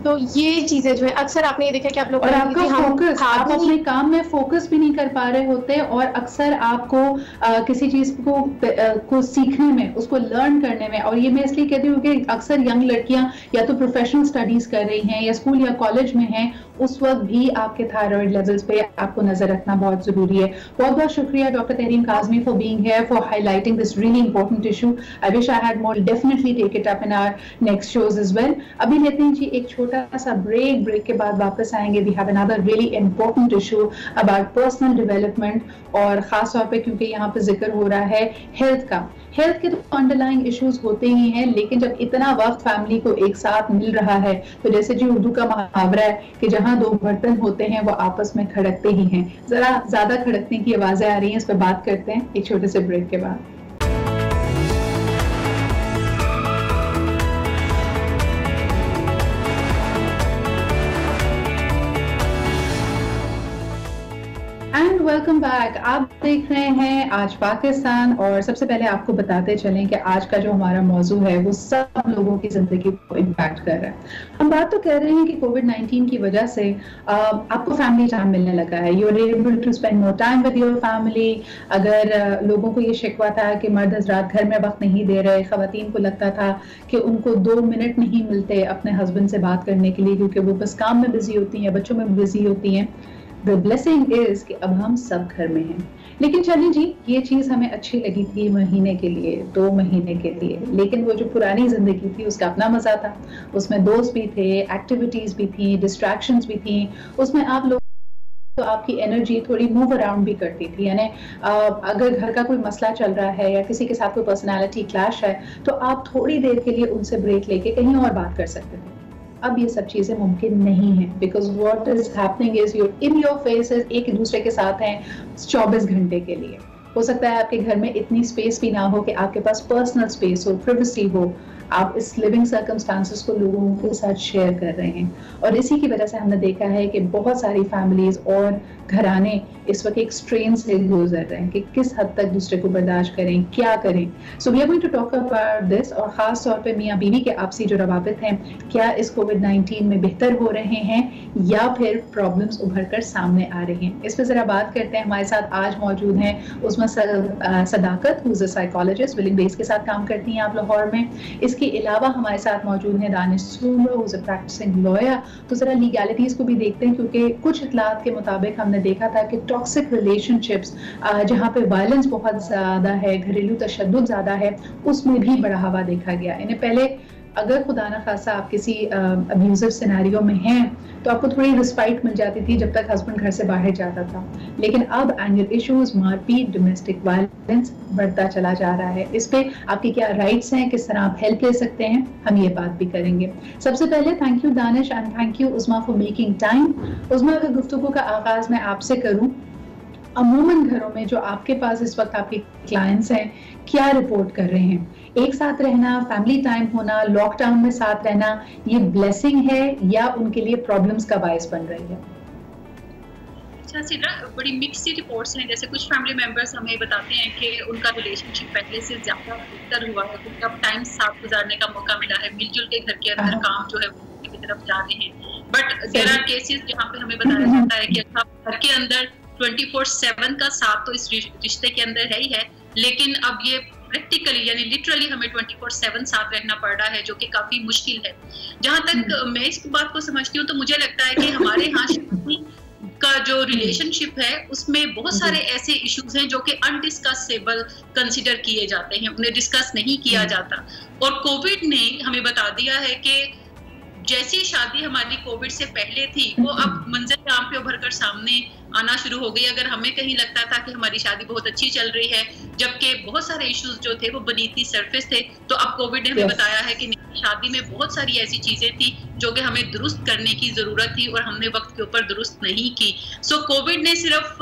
तो ये चीजें जो है अक्सर आपने ये देखा कि आप लोग और आपका फोकस, आप अपने काम में फोकस भी नहीं कर पा रहे होते, और अक्सर आपको किसी चीज को सीखने में, उसको लर्न करने में, और ये मैं इसलिए कहती हूँ कि अक्सर यंग लड़कियां या तो प्रोफेशनल स्टडीज कर रही हैं या स्कूल या कॉलेज में हैं, उस वक्त भी आपके थायराइड लेवल्स पे आपको नजर रखना बहुत जरूरी है। बहुत बहुत शुक्रिया doctor Tahreem Kazmi for being here, for highlighting this really important issue. I wish I had more, definitely take it up in our next shows as well. अभी लेते हैं जी एक छोटा सा ब्रेक के बाद वापस आएंगे। We have another really important issue about personal development, और खास तौर पे क्योंकि यहाँ पे जिक्र हो रहा है हेल्थ का। हेल्थ के तो अंडरलाइंग इश्यूज होते ही हैं, लेकिन जब इतना वक्त फैमिली को एक साथ मिल रहा है, तो जैसे जी उर्दू का मुहावरा है कि जहां दो बर्तन होते हैं वो आपस में खड़कते ही हैं। जरा ज्यादा खड़कने की आवाजें आ रही हैं, इस पर बात करते हैं एक छोटे से ब्रेक के बाद। And welcome back. आप देख रहे हैं आज पाकिस्तान, और सबसे पहले आपको बताते चलें कि आज का जो हमारा मौजू है वो सब लोगों की जिंदगी को इम्पैक्ट कर रहा है। हम बात तो कर रहे हैं कि कोविड-19 की वजह से आपको फैमिली टाइम मिलने लगा है, you are able to spend more time with your family. अगर लोगों को ये शिकवा था कि मर्द हजरात घर में वक्त नहीं दे रहे, खवातीन को लगता था कि उनको 2 मिनट नहीं मिलते अपने हस्बैंड से बात करने के लिए क्योंकि वो बस काम में बिजी होती हैं, बच्चों में बिजी होती हैं। The blessing is कि अब हम सब घर में हैं। लेकिन चलिए जी, ये चीज़ हमें अच्छी लगी थी महीने के लिए, 2 महीने के लिए, लेकिन वो जो पुरानी जिंदगी थी उसका अपना मजा था। उसमें दोस्त भी थे, एक्टिविटीज भी थी, डिस्ट्रैक्शंस भी थी, उसमें आप लोग तो आपकी एनर्जी थोड़ी मूव अराउंड भी करती थी। यानी अगर घर का कोई मसला चल रहा है या किसी के साथ कोई पर्सनालिटी क्लैश है, तो आप थोड़ी देर के लिए उनसे ब्रेक लेके कहीं और बात कर सकते थे। अब ये सब चीजें मुमकिन नहीं है, because what is happening is you in your faces, एक दूसरे के साथ हैं 24 घंटे के लिए। हो सकता है आपके घर में इतनी स्पेस भी ना हो कि आपके पास पर्सनल स्पेस हो, प्राइवेसी हो, आप इस लिविंग सर्कमस्टांसेस को लोगों के साथ शेयर कर रहे हैं। और इसी की वजह से हमने देखा है कि बहुत सारी फैमिलीज और घराने इस वक्त एक स्ट्रेन से गुजर रहे हैं कि किस हद तक दूसरे को बर्दाश्त करें, क्या करें। So we are going to talk about this, और खास तौर पे मियाँ बीवी के आपसी जो रवाबित हैं, क्या इस कोविड-19 में बेहतर हो रहे हैं या फिर प्रॉब्लम्स उभर कर सामने आ रही हैं, इस पर जरा बात करते हैं। हमारे साथ आज मौजूद हैं उसमें Sadaqat, who is a psychologist, willing base के साथ काम करती हैं आप लाहौर में। इसके अलावा हमारे साथ मौजूद हैं Danish Soomro, who is a practising lawyer. तो जरा लीगैलिटीज को भी देखते हैं, क्योंकि कुछ इतलात के मुताबिक हमने देखा था कि टॉक्सिक रिलेशनशिप्स जहाँ पे वायलेंस बहुत ज्यादा है, घरेलू तशद्दुद ज्यादा है, उसमें भी बढ़ावा देखा गया। इन्हें पहले अगर खुदा न खासा आप किसी अब्यूजिव सिनेरियो में हैं तो आपको थोड़ी रिस्पाइट मिल जाती थी जब तक हस्बैंड घर से बाहर जाता था, लेकिन अब एंगल इश्यूज, मारपीट, डोमेस्टिक वायलेंस बढ़ता चला जा रहा है। इस पे आपकी क्या राइट्स हैं, किस तरह आप हेल्प ले सकते हैं, हम ये बात भी करेंगे। सबसे पहले thank you Danish and thank you Usma for making time. Usma, अगर गुफ्तगू का आगाज मैं आपसे करूं, अमूमन घरों में जो आपके पास इस वक्त आपके क्लाइंट्स हैं, क्या रिपोर्ट कर रहे हैं? एक साथ रहना, फैमिली टाइम होना, लॉकडाउन में साथ रहना, ये ब्लेसिंग है या उनके लिए प्रॉब्लम्स का बायस बन रही है? अच्छा सिद्रा, बड़ी मिक्स सी रिपोर्ट्स हैं। जैसे कुछ फैमिली मेंबर्स हमें बताते हैं कि उनका रिलेशनशिप पहले से ज्यादा बेहतर हुआ है, उनका टाइम साथ गुजारने का मौका मिला है, मिलजुल के घर के अंदर काम जो है वो की तरफ जा रहे हैं। बट देयर आर केसेस जहाँ पे हमें बताया जाता है कि अच्छा घर के अंदर 24/7 का साथ तो इस रिश्ते के अंदर है ही है, लेकिन अब ये प्रैक्टिकली यानी लिटरली हमें 24/7 साथ रहना पड़ रहा है, जो कि काफी मुश्किल है। जहां तक मैं इस बात को समझती हूँ तो मुझे लगता है कि हमारे यहाँ का जो रिलेशनशिप है उसमें बहुत सारे ऐसे इश्यूज हैं जो कि अनडिस्कसेबल कंसिडर किए जाते हैं, उन्हें डिस्कस नहीं किया जाता। और कोविड ने हमें बता दिया है कि जैसी शादी हमारी कोविड से पहले थी वो अब मंजर आम पे उभर कर सामने आना शुरू हो गई। अगर हमें कहीं लगता था कि हमारी शादी बहुत अच्छी चल रही है, जबकि बहुत सारे इश्यूज जो थे वो beneath the surface थे, तो अब कोविड ने हमें बताया है कि शादी में बहुत सारी ऐसी चीजें थी जो कि हमें दुरुस्त करने की जरूरत थी और हमने वक्त के ऊपर दुरुस्त नहीं की। सो कोविड ने सिर्फ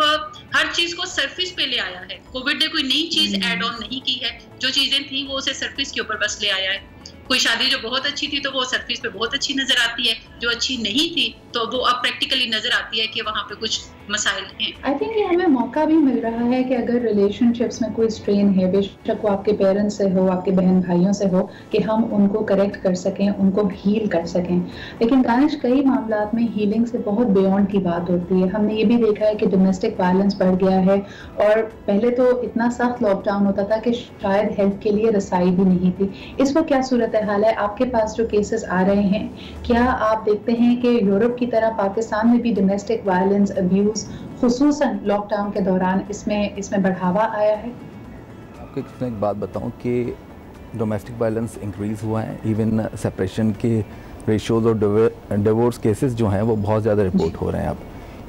हर चीज को सरफेस पे ले आया है। कोविड ने कोई नई चीज ऐड ऑन नहीं की है, जो चीजें थी वो उसे सरफेस के ऊपर बस ले आया है। कोई शादी जो बहुत अच्छी थी तो वो सरफेस पे बहुत अच्छी नजर आती है, जो अच्छी नहीं थी तो वो अब प्रैक्टिकली नजर आती है कि वहाँ पे कुछ मसाइल हैं। आई थिंक ये हमें मौका भी मिल रहा है कि अगर रिलेशनशिप्स में कोई स्ट्रेन है, बेशक वो आपके पेरेंट्स से हो, आपके बहन भाइयों से हो, कि हम उनको करेक्ट कर सकें, उनको हील कर सकें। लेकिन दानिश, कई मामलात में हीलिंग से बहुत बियॉन्ड की बात होती है। हमने ये भी देखा है कि डोमेस्टिक वायलेंस बढ़ गया है और पहले तो इतना सख्त लॉकडाउन होता था कि शायद हेल्प के लिए रसाई भी नहीं थी। इस वक्त क्या सूरत हाल है? आपके पास जो केसेस आ रहे हैं, क्या आप देखते हैं कि यूरोप की तरह पाकिस्तान में भी डोमेस्टिक वायलेंस, अब्यूज खुसूसन लॉकडाउन के दौरान इसमें बढ़ावा आया है? आपको एक बात बताऊं कि डोमेस्टिक वायलेंस इंक्रीज़ हुआ है। इवन सेपरेशन के रेशियोज और डिवोर्स केसेस जो हैं वो बहुत ज़्यादा रिपोर्ट हो रहे हैं अब।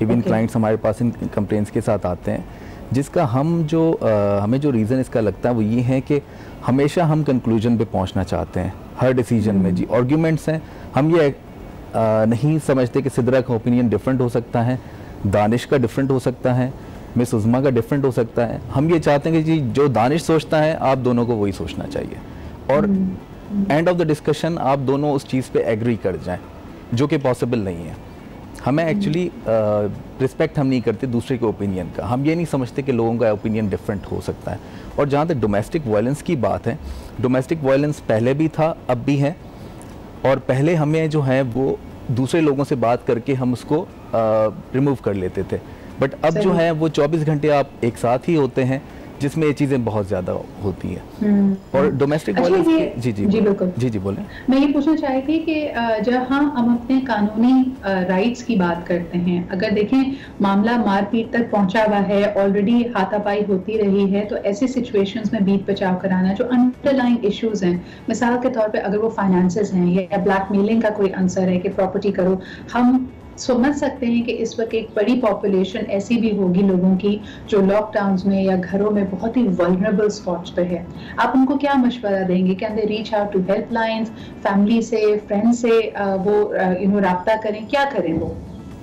इवन क्लाइंट्स हमारे पास इन कंप्लेंट्स के साथ आते हैं, जिसका हमें जो रीज़न इसका लगता है वो ये है कि हमेशा हम कंक्लूजन पे पहुंचना चाहते हैं हर डिसीजन में। जी, आर्ग्यूमेंट्स हैं, हम ये नहीं समझते कि सिद्रा का ओपिनियन डिफरेंट हो सकता है, दानिश का डिफरेंट हो सकता है, मिस उज़मा का डिफरेंट हो सकता है। हम ये चाहते हैं कि जी जो दानिश सोचता है आप दोनों को वही सोचना चाहिए और एंड ऑफ द डिस्कशन आप दोनों उस चीज़ पे एग्री कर जाएं, जो कि पॉसिबल नहीं है। हमें एक्चुअली रिस्पेक्ट हम नहीं करते दूसरे के ओपिनियन का। हम ये नहीं समझते कि लोगों का ओपिनियन डिफरेंट हो सकता है। और जहाँ तक डोमेस्टिक वायलेंस की बात है, डोमेस्टिक वायलेंस पहले भी था, अब भी है। और पहले हमें जो है वो दूसरे लोगों से बात करके हम उसको रिमूव कर लेते थे, बट अब जो है वो 24 घंटे आप एक साथ ही होते हैं, जिसमें ये चीज़ें बहुत ज़्यादा होती हैं। और डोमेस्टिक वायलेंस जी बिल्कुल जी बोलें। मैं ये पूछना चाही थी कि जहाँ हम अपने कानूनी राइट्स की बात करते हैं, अगर देखें मामला मारपीट तक पहुंचा हुआ है, ऑलरेडी हाथापाई होती रही है, तो ऐसी सिचुएशंस में बीच बचाव कराना, जो अंडरलाइंग इश्यूज हैं, मिसाल के तौर पे अगर वो फाइनेंसेस हैं या ब्लैकमेलिंग का कोई आंसर है कि प्रॉपर्टी करो, हम समझ सकते हैं कि इस वक्त एक बड़ी पॉपुलेशन ऐसी भी होगी लोगों की जो लॉकडाउन्स में या घरों में बहुत ही वल्नरेबल स्पॉट्स पे है। आप उनको क्या मशवरा देंगे? Can they reach out to helplines, family से, फ्रेंड से वो राब्ता करें, क्या करें वो?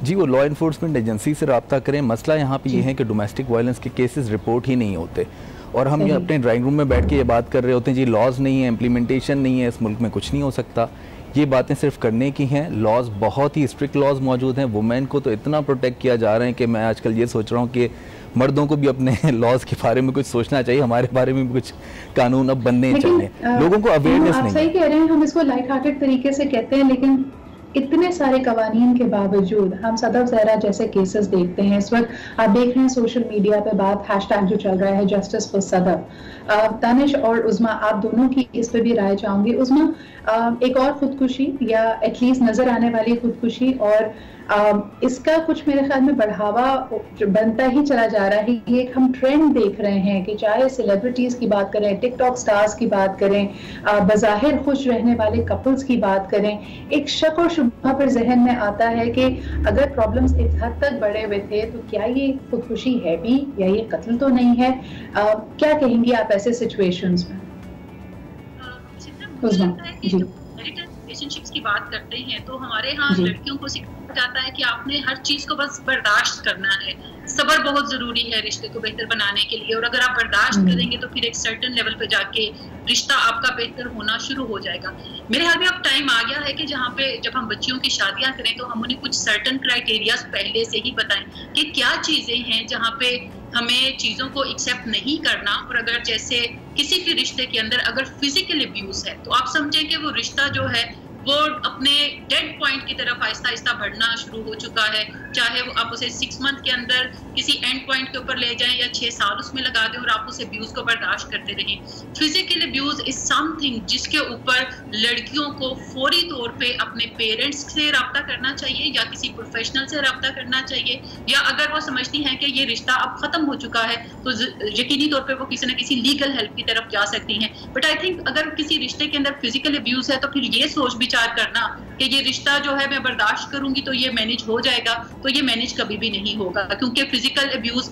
जी, वो लॉ इन्फोर्समेंट एजेंसी से रब्ता करें। मसला यहाँ पे ये है कि डोमेस्टिक वायलेंस के केसेस रिपोर्ट ही नहीं होते और हम ये अपने ड्राइंग रूम में बैठ के ये बात कर रहे होते हैं जी लॉज नहीं है, इम्प्लीमेंटेशन नहीं है, इस मुल्क में कुछ नहीं हो सकता। ये बातें सिर्फ करने की हैं। लॉज, बहुत ही स्ट्रिक्ट लॉज मौजूद हैं। वुमेन को तो इतना प्रोटेक्ट किया जा रहा है कि मैं आजकल ये सोच रहा हूँ कि मर्दों को भी अपने लॉज के बारे में कुछ सोचना चाहिए, हमारे बारे में भी कुछ कानून अब बनने चाहिए। लोगों को अवेयरनेस नहीं है। आप सही कह रहे हैं, हम इसको लाइट हार्टेड तरीके से कहते हैं, लेकिन इतने सारे कवानीन के बावजूद हम सदफ ज़हरा जैसे केसेस देखते हैं। इस वक्त आप देख रहे हैं सोशल मीडिया पे बात, हैशटैग जो चल रहा है जस्टिस फॉर सदफ। दानिश और उज़मा, आप दोनों की इस पे भी राय चाहूंगी। उज़मा, एक और खुदकुशी या एटलीस्ट नजर आने वाली खुदकुशी, और इसका कुछ मेरे ख्याल में बढ़ावा बनता ही चला जा रहा है। ये एक हम ट्रेंड देख रहे हैं कि चाहे सेलिब्रिटीज की बात करें, टिकटॉक स्टार्स की बात करें, बज़ाहिर खुश रहने वाले कपल्स की बात करें, एक शक और शुबहा पर जहन में आता है कि अगर प्रॉब्लम्स इस हद तक बढ़े हुए थे तो क्या ये खुदकुशी है भी या ये कत्ल तो नहीं है? क्या कहेंगी आप ऐसे सिचुएशंस में? रिलेशनशिप्स की बात करते हैं तो हमारे यहाँ लड़कियों को सिखाया जाता है कि आपने हर चीज को बस बर्दाश्त करना है। सब्र बहुत जरूरी है रिश्ते को बेहतर बनाने के लिए, और अगर आप बर्दाश्त करेंगे तो फिर एक सर्टेन लेवल पे जाके रिश्ता आपका बेहतर होना शुरू हो जाएगा। मेरे ख्याल में अब टाइम आ गया है कि जहाँ पे जब हम बच्चियों की शादियां करें तो हम उन्हें कुछ सर्टेन क्राइटेरियाज पहले से ही बताएं कि क्या चीजें हैं जहाँ पे हमें चीजों को एक्सेप्ट नहीं करना। और अगर जैसे किसी के रिश्ते के अंदर अगर फिजिकल अब्यूज है तो आप समझें कि वो रिश्ता जो है वो अपने डेड पॉइंट की तरफ आहिस्ता आहिस्ता बढ़ना शुरू हो चुका है। चाहे वो आप उसे 6 मंथ के अंदर किसी एंड पॉइंट के ऊपर ले जाएं या 6 साल उसमें लगा दें और आप उस अब्यूज को बर्दाश्त करते रहें। फिजिकल अब्यूज इज समथिंग जिसके ऊपर लड़कियों को फौरी तौर पे अपने पेरेंट्स से रब्ता करना चाहिए या किसी प्रोफेशनल से रब्ता करना चाहिए, या अगर वो समझती हैं कि ये रिश्ता अब खत्म हो चुका है तो यकीनी तौर पर वो किसी न किसी लीगल हेल्प की तरफ जा सकती हैं। बट आई थिंक अगर किसी रिश्ते के अंदर फिजिकल अब्यूज है तो फिर ये सोच विचार करना कि ये रिश्ता जो है मैं बर्दाश्त करूंगी तो ये मैनेज हो जाएगा, तो ये मैनेज कभी भी नहीं होगा, क्योंकि फिजिकल अब्यूज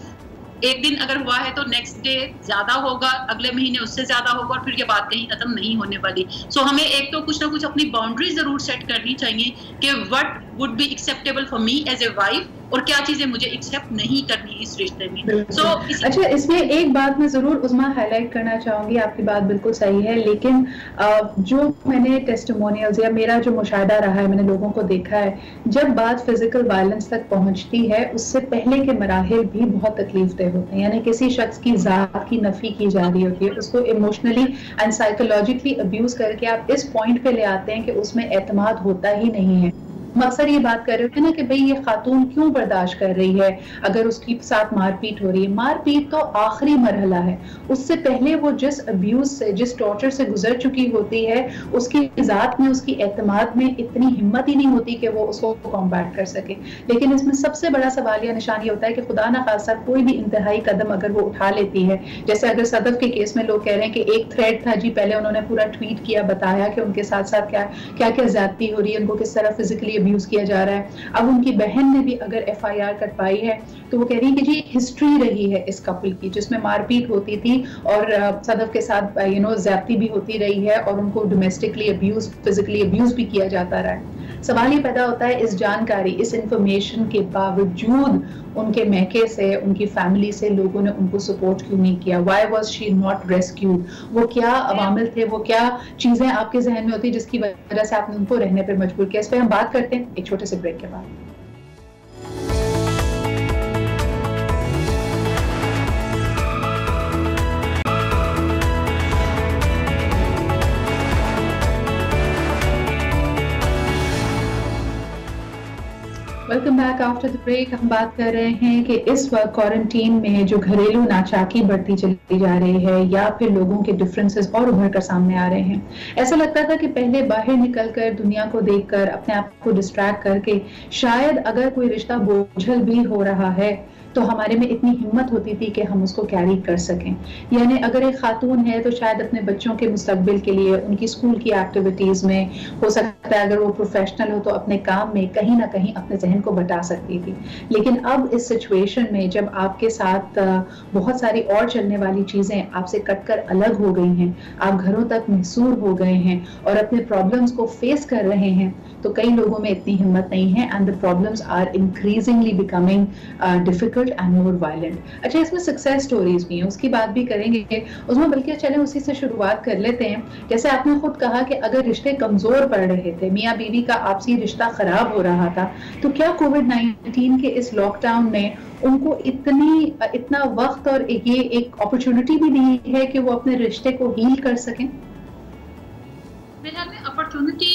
एक दिन अगर हुआ है तो नेक्स्ट डे ज्यादा होगा, अगले महीने उससे ज्यादा होगा और फिर ये बात कहीं खत्म नहीं होने वाली। सो हमें एक तो कुछ ना कुछ अपनी बाउंड्री जरूर सेट करनी चाहिए कि what would be acceptable for me as a wife और क्या चीजें मुझे एक्सेप्ट नहीं करनी इस रिश्ते में। सो अच्छा, इसमें एक बात मैं जरूर उस्मा हाईलाइट करना चाहूंगी, आपकी बात बिल्कुल सही है, लेकिन जो मैंने टेस्टिमोनियल्स या मेरा जो मुशाहिदा रहा है, मैंने लोगों को देखा है, जब बात फिजिकल वायलेंस तक पहुंचती है उससे पहले के मराहिल भी बहुत तकलीफदेह होते हैं। यानी किसी शख्स की जात की नफी की जा रही होती है, उसको इमोशनली एंड साइकोलॉजिकली अब्यूज करके आप इस पॉइंट पे ले आते हैं कि उसमें एतमाद होता ही नहीं है। अक्सर ये बात कर रहे थे ना कि भाई ये खातून क्यों बर्दाश्त कर रही है अगर उसके साथ मारपीट हो रही है। मारपीट तो आखिरी मरहला है, उससे पहले वो जिस अब्यूज से, जिस टॉर्चर से गुजर चुकी होती है, उसकी जात में, उसकी एतमाद में इतनी हिम्मत ही नहीं होती कि वो उसको कॉम्बैट कर सके। लेकिन इसमें सबसे बड़ा सवाल या निशान ये होता है कि खुदा ना खासा कोई भी इंतहाई कदम अगर वो उठा लेती है, जैसे अगर सदफ के केस में लोग कह रहे हैं कि एक थ्रेड था जी, पहले उन्होंने पूरा ट्वीट किया, बताया कि उनके साथ साथ क्या क्या ज्यादती हो रही है, उनको किस तरह फिजिकली अब्यूज किया जा रहा है। अब उनकी बहन ने भी अगर FIR कटवाई है तो वो कह रही है कि जी हिस्ट्री रही है इस कपल की जिसमें मारपीट होती थी और सदफ के साथ ज्यादती भी होती रही है और उनको डोमेस्टिकली अब्यूज, फिजिकली अब्यूज भी किया जाता रहा है। सवाल ये पैदा होता है, इस जानकारी, इस इंफॉर्मेशन के बावजूद उनके मैके से, उनकी फैमिली से लोगों ने उनको सपोर्ट क्यों नहीं किया? Why was she not rescued? वो क्या अवामिल थे, वो क्या चीजें आपके जहन में होती जिसकी वजह से आपने उनको रहने पर मजबूर किया? इस पर हम बात करते हैं एक छोटे से ब्रेक के बाद। Welcome back after the break. हम बात कर रहे हैं कि इस वक्त क्वारंटीन में जो घरेलू नाचाकी बढ़ती चली जा रही है या फिर लोगों के डिफरेंसेस और उभर कर सामने आ रहे हैं। ऐसा लगता था कि पहले बाहर निकलकर दुनिया को देखकर अपने आप को डिस्ट्रैक्ट करके शायद अगर कोई रिश्ता बोझल भी हो रहा है तो हमारे में इतनी हिम्मत होती थी कि हम उसको कैरी कर सकें। यानी अगर एक खातून है तो शायद अपने बच्चों के मुस्तकबिल के लिए, उनकी स्कूल की एक्टिविटीज़ में, हो सकता है अगर वो प्रोफेशनल हो तो अपने काम में कहीं ना कहीं अपने जहन को बटा सकती थी। लेकिन अब इस सिचुएशन में जब आपके साथ बहुत सारी और चलने वाली चीज़ें आपसे कटकर अलग हो गई हैं, आप घरों तक महसूर हो गए हैं और अपने प्रॉब्लम्स को फेस कर रहे हैं, तो कई लोगों में इतनी हिम्मत नहीं है and the problems are increasingly becoming difficult and more violent. अच्छा, इसमें सक्सेस स्टोरीज भी हैं, उसकी बात भी करेंगे उसमें, बल्कि चलें उसी से शुरुआत कर लेते हैं। जैसे आपने खुद कहा कि अगर रिश्ते कमजोर पड़ रहे थे, मियाँ बीवी का आपसी रिश्ता खराब हो रहा था, तो क्या कोविड-19 के इस लॉकडाउन ने उनको इतना वक्त और ये एक अपॉर्चुनिटी भी दी है कि वो अपने रिश्ते को हील कर सकें? मेरे ख्याल में अपॉर्चुनिटी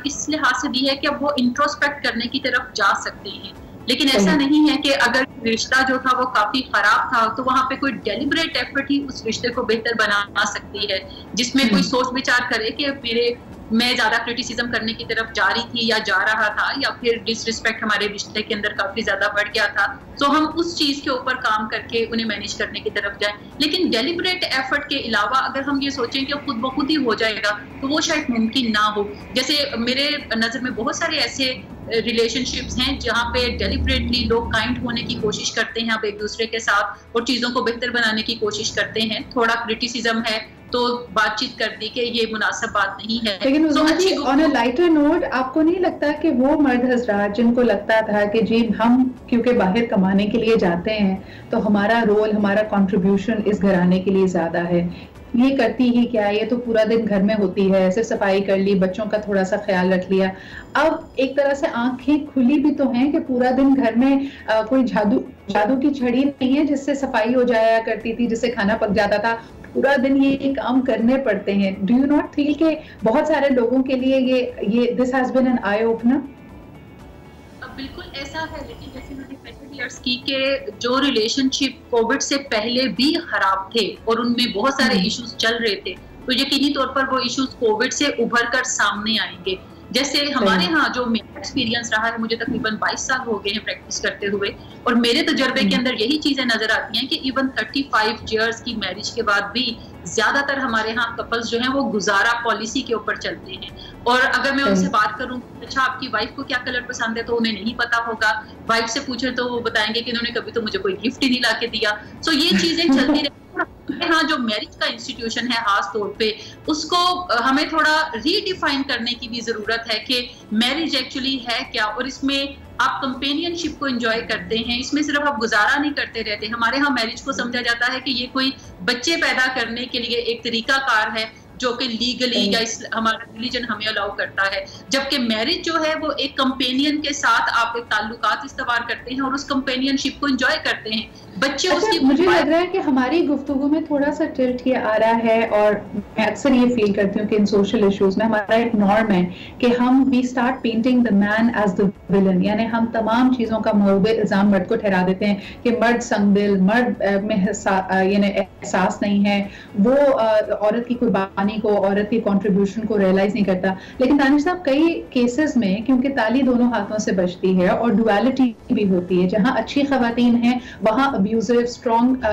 इस लिहाज से दी है कि अब वो इंट्रोस्पेक्ट करने की तरफ जा सकते हैं। लेकिन ऐसा नहीं है कि अगर रिश्ता जो था वो काफी खराब था तो वहां पे कोई डेलिब्रेट एफर्ट ही उस रिश्ते को बेहतर बना सकती है, जिसमें कोई सोच विचार करे कि मैं ज्यादा क्रिटिसिज्म करने की तरफ जा रही थी या जा रहा था, या फिर डिसरिस्पेक्ट हमारे रिश्ते के अंदर काफी ज्यादा बढ़ गया था, तो हम उस चीज के ऊपर काम करके उन्हें मैनेज करने की तरफ जाएं। लेकिन डेलिब्रेट एफर्ट के अलावा अगर हम ये सोचें कि खुद ब खुद ही हो जाएगा तो वो शायद मुमकिन ना हो। जैसे मेरे नजर में बहुत सारे ऐसे रिलेशनशिप्स हैं जहाँ पे डेलिब्रेटली लोग काइंड होने की कोशिश करते हैं अब एक दूसरे के साथ और चीजों को बेहतर बनाने की कोशिश करते हैं। थोड़ा क्रिटिसिज्म है तो बातचीत कर दी कि ये मुनासिब बात नहीं है। लेकिन ऑन अ लाइटर नोट, आपको नहीं लगता कि वो मर्द हजरात जिनको लगता था कि जी हम क्योंकि बाहर कमाने के लिए जाते हैं तो हमारा रोल, हमारा कंट्रीब्यूशन इस घराने के लिए ज्यादा है, ये करती ही क्या, ये तो पूरा दिन घर में होती है, सिर्फ सफाई कर ली, बच्चों का थोड़ा सा ख्याल रख लिया, अब एक तरह से आंखें खुली भी तो हैं कि पूरा दिन घर में कोई जादू की छड़ी नहीं है जिससे सफाई हो जाया करती थी, जिससे खाना पक जाता था, पूरा दिन ये काम करने पड़ते हैं। डू यू नॉट फील कि बहुत सारे लोगों के लिए ये this has been an eye opener? बिल्कुल ऐसा है, लेकिन जैसे मैंने पहले अर्ज की कि जो रिलेशनशिप कोविड से पहले भी खराब थे और उनमें बहुत सारे इश्यूज चल रहे थे, तो यकीनी तौर पर वो इश्यूज कोविड से उभर कर सामने आएंगे। जैसे हमारे यहाँ जो मेरा एक्सपीरियंस रहा है, मुझे तकरीबन 22 साल हो गए हैं प्रैक्टिस करते हुए, और मेरे तजुर्बे के अंदर यही चीजें नजर आती हैं कि इवन 35 इयर्स की मैरिज के बाद भी ज्यादातर हमारे यहाँ कपल्स जो हैं वो गुजारा पॉलिसी के ऊपर चलते हैं। और अगर मैं उनसे बात करूं, अच्छा आपकी वाइफ को क्या कलर पसंद है, तो उन्हें नहीं पता होगा। वाइफ से पूछे तो वो बताएंगे कि इन्होंने कभी तो मुझे कोई गिफ्ट ही नहीं ला के दिया। सो ये चीजें चलती रहती हैं। हाँ, जो मैरिज का इंस्टीट्यूशन है खास तौर पे, उसको हमें थोड़ा रीडिफाइन करने की भी जरूरत है कि मैरिज एक्चुअली है क्या, और इसमें आप कंपेनियनशिप को एंजॉय करते हैं, इसमें सिर्फ आप गुजारा नहीं करते रहते। हमारे यहाँ मैरिज को समझा जाता है कि ये कोई बच्चे पैदा करने के लिए एक तरीकाकार है जो कि लीगली या हमारा रिलीजन हमें अलाउ करता है, जबकि मैरिज जो है वो एक कंपेनियन के साथ आप एक ताल्लुकात इस्तेमाल करते हैं और उस कंपेनियनशिप को एंजॉय करते हैं। बच्चे उसकी मुझे लग रहा है कि हमारी गुफ्तगू में थोड़ा सा टिल्ट ये आ रहा है, और मैं अक्सर ये फील करती हूँ कि इन सोशल इश्यूज में हमारा एक नॉर्म है कि हम we start painting the man as the villain, यानी हम तमाम चीजों का मौजूद इल्जाम मर्द को ठहरा देते हैं कि मर्द संगदिल, मर्द में यानी एहसास नहीं है, वो औरत की कुर्बानी को, औरत की कंट्रीब्यूशन को रियलाइज नहीं करता। लेकिन दानिश साहब, कई केसेस में क्योंकि ताली दोनों हाथों से बजती है और डुअलिटी भी होती है, जहां अच्छी खवातीन हैं वहां अब्यूजिव, स्ट्रॉन्ग,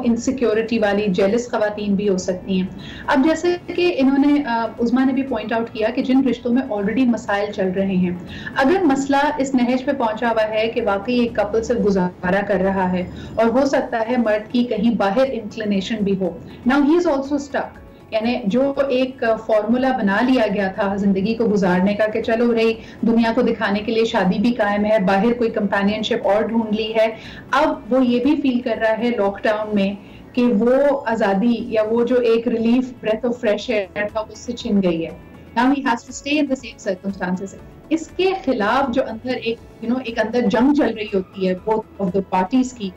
इनसिक्योरिटी वाली, जेलस खवातीन भी हो सकती हैं। अब जैसे कि इन्होंने उस्मा ने भी पॉइंट आउट किया कि जिन रिश्तों में ऑलरेडी मसाइल चल रहे हैं, अगर मसला इस नहज पे पहुंचा हुआ है कि वाकई एक कपल सिर्फ गुजारा कर रहा है और हो सकता है मर्द की कहीं बाहर इंक्लिनेशन भी हो, now he is also stuck, यानी जो एक फॉर्मूला बना लिया गया था जिंदगी को गुजारने का कि चलो रही दुनिया को दिखाने के लिए शादी भी कायम है, बाहर कोई कंपेनियनशिप और ढूंढ ली है, अब वो ये भी फील कर रहा है लॉकडाउन में कि वो आजादी या वो जो एक relief, breath of fresh air था उससे छिन गई है। Now he has to stay in the same circumstances. इसके खिलाफ जो अंदर एक अंदर जंग चल रही होती है बोथ ऑफ द पार्टीज की,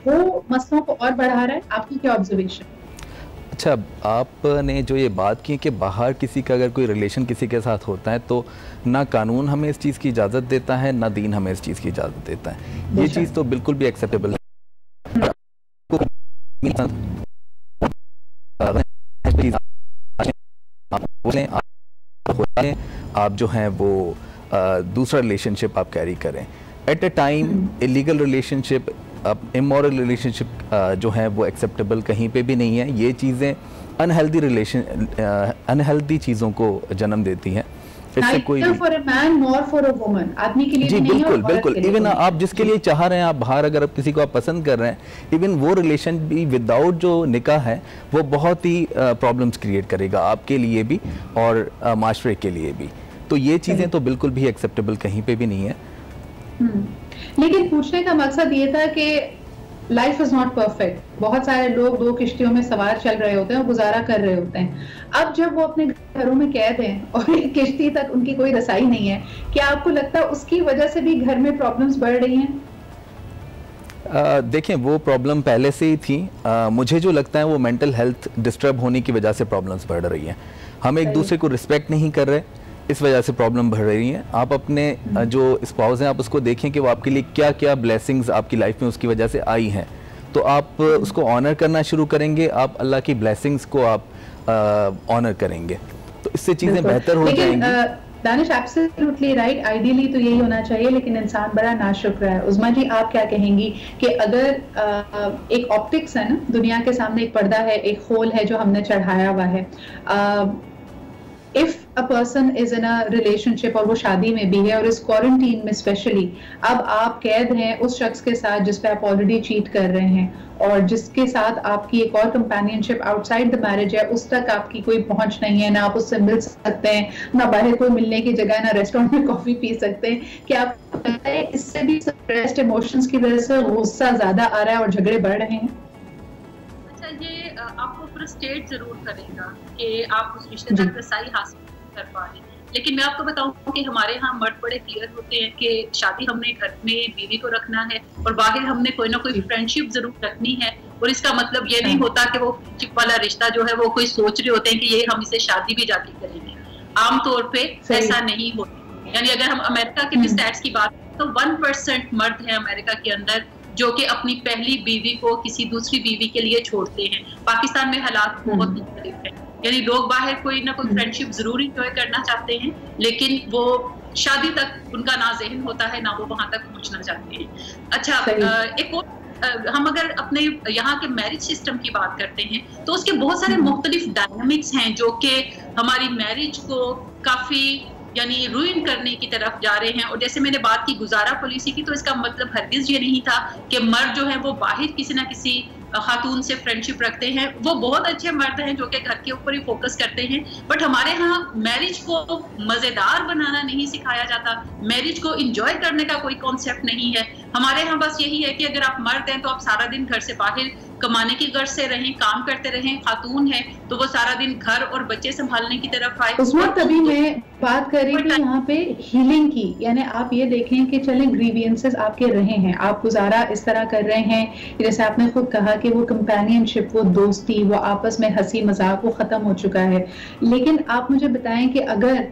वो मसलों को और बढ़ा रहा है। आपकी क्या ऑब्जर्वेशन? अच्छा, आपने जो ये बात की कि बाहर किसी का अगर कोई रिलेशन किसी के साथ होता है तो ना कानून हमें इस चीज़ की इजाज़त देता है, ना दीन हमें इस चीज़ की इजाज़त देता है। ये चीज़ तो बिल्कुल भी एक्सेप्टेबल नहीं। आप जो हैं वो दूसरा रिलेशनशिप आप कैरी करें at a time, illegal relationship, immoral relationship जो है वो एक्सेप्टेबल कहीं पे भी नहीं है। ये चीज़ें अनहेल्दी चीज़ों को जन्म देती हैं। इससे कोई आदमी के लिए जी बिल्कुल बिल्कुल, इवन आप जिसके लिए चाह रहे हैं, आप बाहर अगर आप किसी को आप पसंद कर रहे हैं, इवन वो रिलेशन भी विदाउट जो निकाह है वो बहुत ही प्रॉब्लम्स क्रिएट करेगा आपके लिए भी और माशरे के लिए भी। तो ये चीज़ें तो बिल्कुल भी एक्सेप्टेबल कहीं पे भी नहीं है। लेकिन पूछने का मकसद ये था कि लाइफ इज नॉट परफेक्ट। बहुत सारे लोग दो किश्तियों में सवार चल रहे होते हैं और गुजारा कर रहे होते हैं। अब जब वो अपने घरों में कैद हैं और एक किश्ती तक उनकी कोई रसाई नहीं है, क्या आपको लगता है उसकी वजह से भी घर में प्रॉब्लम्स बढ़ रही हैं? देखें, वो प्रॉब्लम पहले से ही थी। मुझे जो लगता है वो मेंटल हेल्थ डिस्टर्ब होने की वजह से प्रॉब्लम्स बढ़ रही हैं। हम एक दूसरे को रिस्पेक्ट नहीं कर रहे, इस वजह से प्रॉब्लम बढ़ रही है। आप अपने जो स्पाउस हैं आप उसको देखें कि वो आपके लिए क्या क्या ब्लेसिंग्स आपकी लाइफ में उसकी वजह से आई हैं, तो आप उसको ऑनर करना शुरू करेंगे, आप अल्लाह की ब्लेसिंग्स को आप ऑनर करेंगे, तो इससे चीज़ें बेहतर हो जाएंगी। दानिश एब्सोल्युटली राइट, आइडियली तो यही होना चाहिए, लेकिन इंसान बड़ा नाशुक्र है। उस्मा जी, आप क्या कहेंगी कि अगर एक ऑप्टिक्स है ना, दुनिया के सामने एक पर्दा है, एक खोल है जो हमने चढ़ाया हुआ है, if a person is in a relationship और वो शादी में भी है और इस क्वारंटीन में स्पेशली, अब आप कैद हैं उस शख्स के साथ जिस पे आप ऑलरेडी चीट कर रहे हैं और जिसके साथ आपकी एक और कंपेनियनशिप आउटसाइड द मैरिज है, उस तक आपकी कोई पहुंच नहीं है, ना आप उससे मिल सकते हैं, ना बाहर कोई मिलने की जगह, ना रेस्टोरेंट में कॉफी पी सकते हैं। क्या आपको लगता है इससे भी सप्रेस्ड इमोशंस की वजह से गुस्सा ज्यादा आ रहा है और झगड़े बढ़ रहे हैं? ये आपको फ्रस्ट्रेट जरूर करेगा कि आप उस रिश्ते तक रसाई हासिल कर पा रहे हैं। लेकिन मैं आपको बताऊं कि हमारे यहाँ मर्द बड़े क्लियर होते हैं कि शादी हमने घर में बीवी को रखना है और बाहर हमने कोई ना कोई फ्रेंडशिप जरूर रखनी है। और इसका मतलब ये नहीं होता कि वो फ्रेंडशिप वाला रिश्ता जो है वो कोई सोच रहे होते हैं कि ये हम इसे शादी भी जाके करेंगे। आमतौर पे ऐसा नहीं होता। यानी अगर हम अमेरिका के भी स्टैट्स की बात करें तो 1% मर्द है अमेरिका के अंदर जो कि अपनी पहली बीवी को किसी दूसरी बीवी के लिए छोड़ते हैं। पाकिस्तान में हालात बहुत मुख्तलिफ है, यानी लोग बाहर कोई ना कोई फ्रेंडशिप जरूर इंजॉय करना चाहते हैं, लेकिन वो शादी तक उनका ना ज़हन होता है, ना वो वहां तक पहुंचना चाहते हैं। अच्छा, एक और हम अगर अपने यहाँ के मैरिज सिस्टम की बात करते हैं तो उसके बहुत सारे मुख्तलिफ डायनामिक्स हैं जो कि हमारी मैरिज को काफी यानी रूइन करने की तरफ जा रहे हैं। और जैसे मैंने बात की गुजारा पॉलिसी की, तो इसका मतलब हरगिज ये नहीं था कि मर्द जो है वो बाहर किसी ना किसी खातून से फ्रेंडशिप रखते हैं। वो बहुत अच्छे मर्द हैं जो कि घर के ऊपर ही फोकस करते हैं, बट हमारे यहाँ मैरिज को मजेदार बनाना नहीं सिखाया जाता, मैरिज को एंजॉय करने का कोई कॉन्सेप्ट नहीं है। हमारे यहाँ बस यही है कि अगर आप मर्द हैं तो आप सारा दिन घर से बाहर कमाने की गर्ज से रहें, काम करते रहें। खातून है तो वो सारा दिन घर और बच्चे संभालने की तरफ आए। उस वक्त अभी मैं बात कर रही थी यहाँ पे हीलिंग की, यानी आप ये देखें कि चलें ग्रीवियंसेस आपके रहे हैं, आप गुजारा इस तरह कर रहे हैं, जैसे आपने खुद कहा कि वो कंपेनियनशिप, वो दोस्ती, वो आपस में हंसी मजाक वो खत्म हो चुका है। लेकिन आप मुझे बताएं कि अगर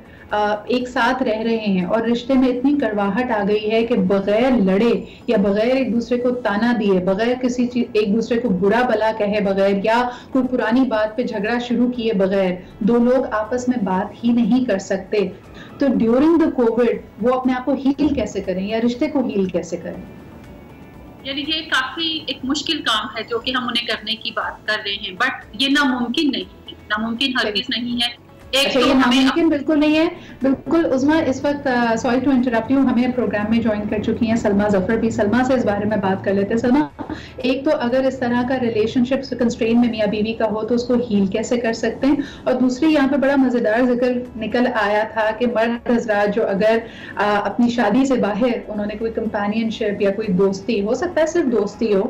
एक साथ रह रहे हैं और रिश्ते में इतनी कड़वाहट आ गई है कि बगैर लड़े या बगैर एक दूसरे को ताना दिए, बगैर किसी चीज एक दूसरे को बुरा भला कहे बगैर या कोई पुरानी बात पे झगड़ा शुरू किए बगैर दो लोग आपस में बात ही नहीं कर सकते, तो ड्यूरिंग द कोविड वो अपने आप को हील कैसे करें या रिश्ते को हील कैसे करें? यानी ये काफी एक मुश्किल काम है जो कि हम उन्हें करने की बात कर रहे हैं, बट ये नामुमकिन नहीं है, नामुमकिन हरगिज नहीं है। अच्छा, ये नामुमकिन बिल्कुल नहीं है, बिल्कुल। उस्मा इस वक्त सॉरी टू इंटरप्ट यू, हमें प्रोग्राम में ज्वाइन कर चुकी हैं सलमा जफर भी। सलमा से इस बारे में बात कर लेते हैं। सलमा, एक तो अगर इस तरह का रिलेशनशिप कंस्ट्रेन में मियां बीवी का हो तो उसको हील कैसे कर सकते हैं, और दूसरी यहाँ पे बड़ा मजेदार जिक्र निकल आया था कि मर्द हजरात जो अगर अपनी शादी से बाहर उन्होंने कोई कंपेनियनशिप या कोई दोस्ती, हो सकता है सिर्फ दोस्ती हो,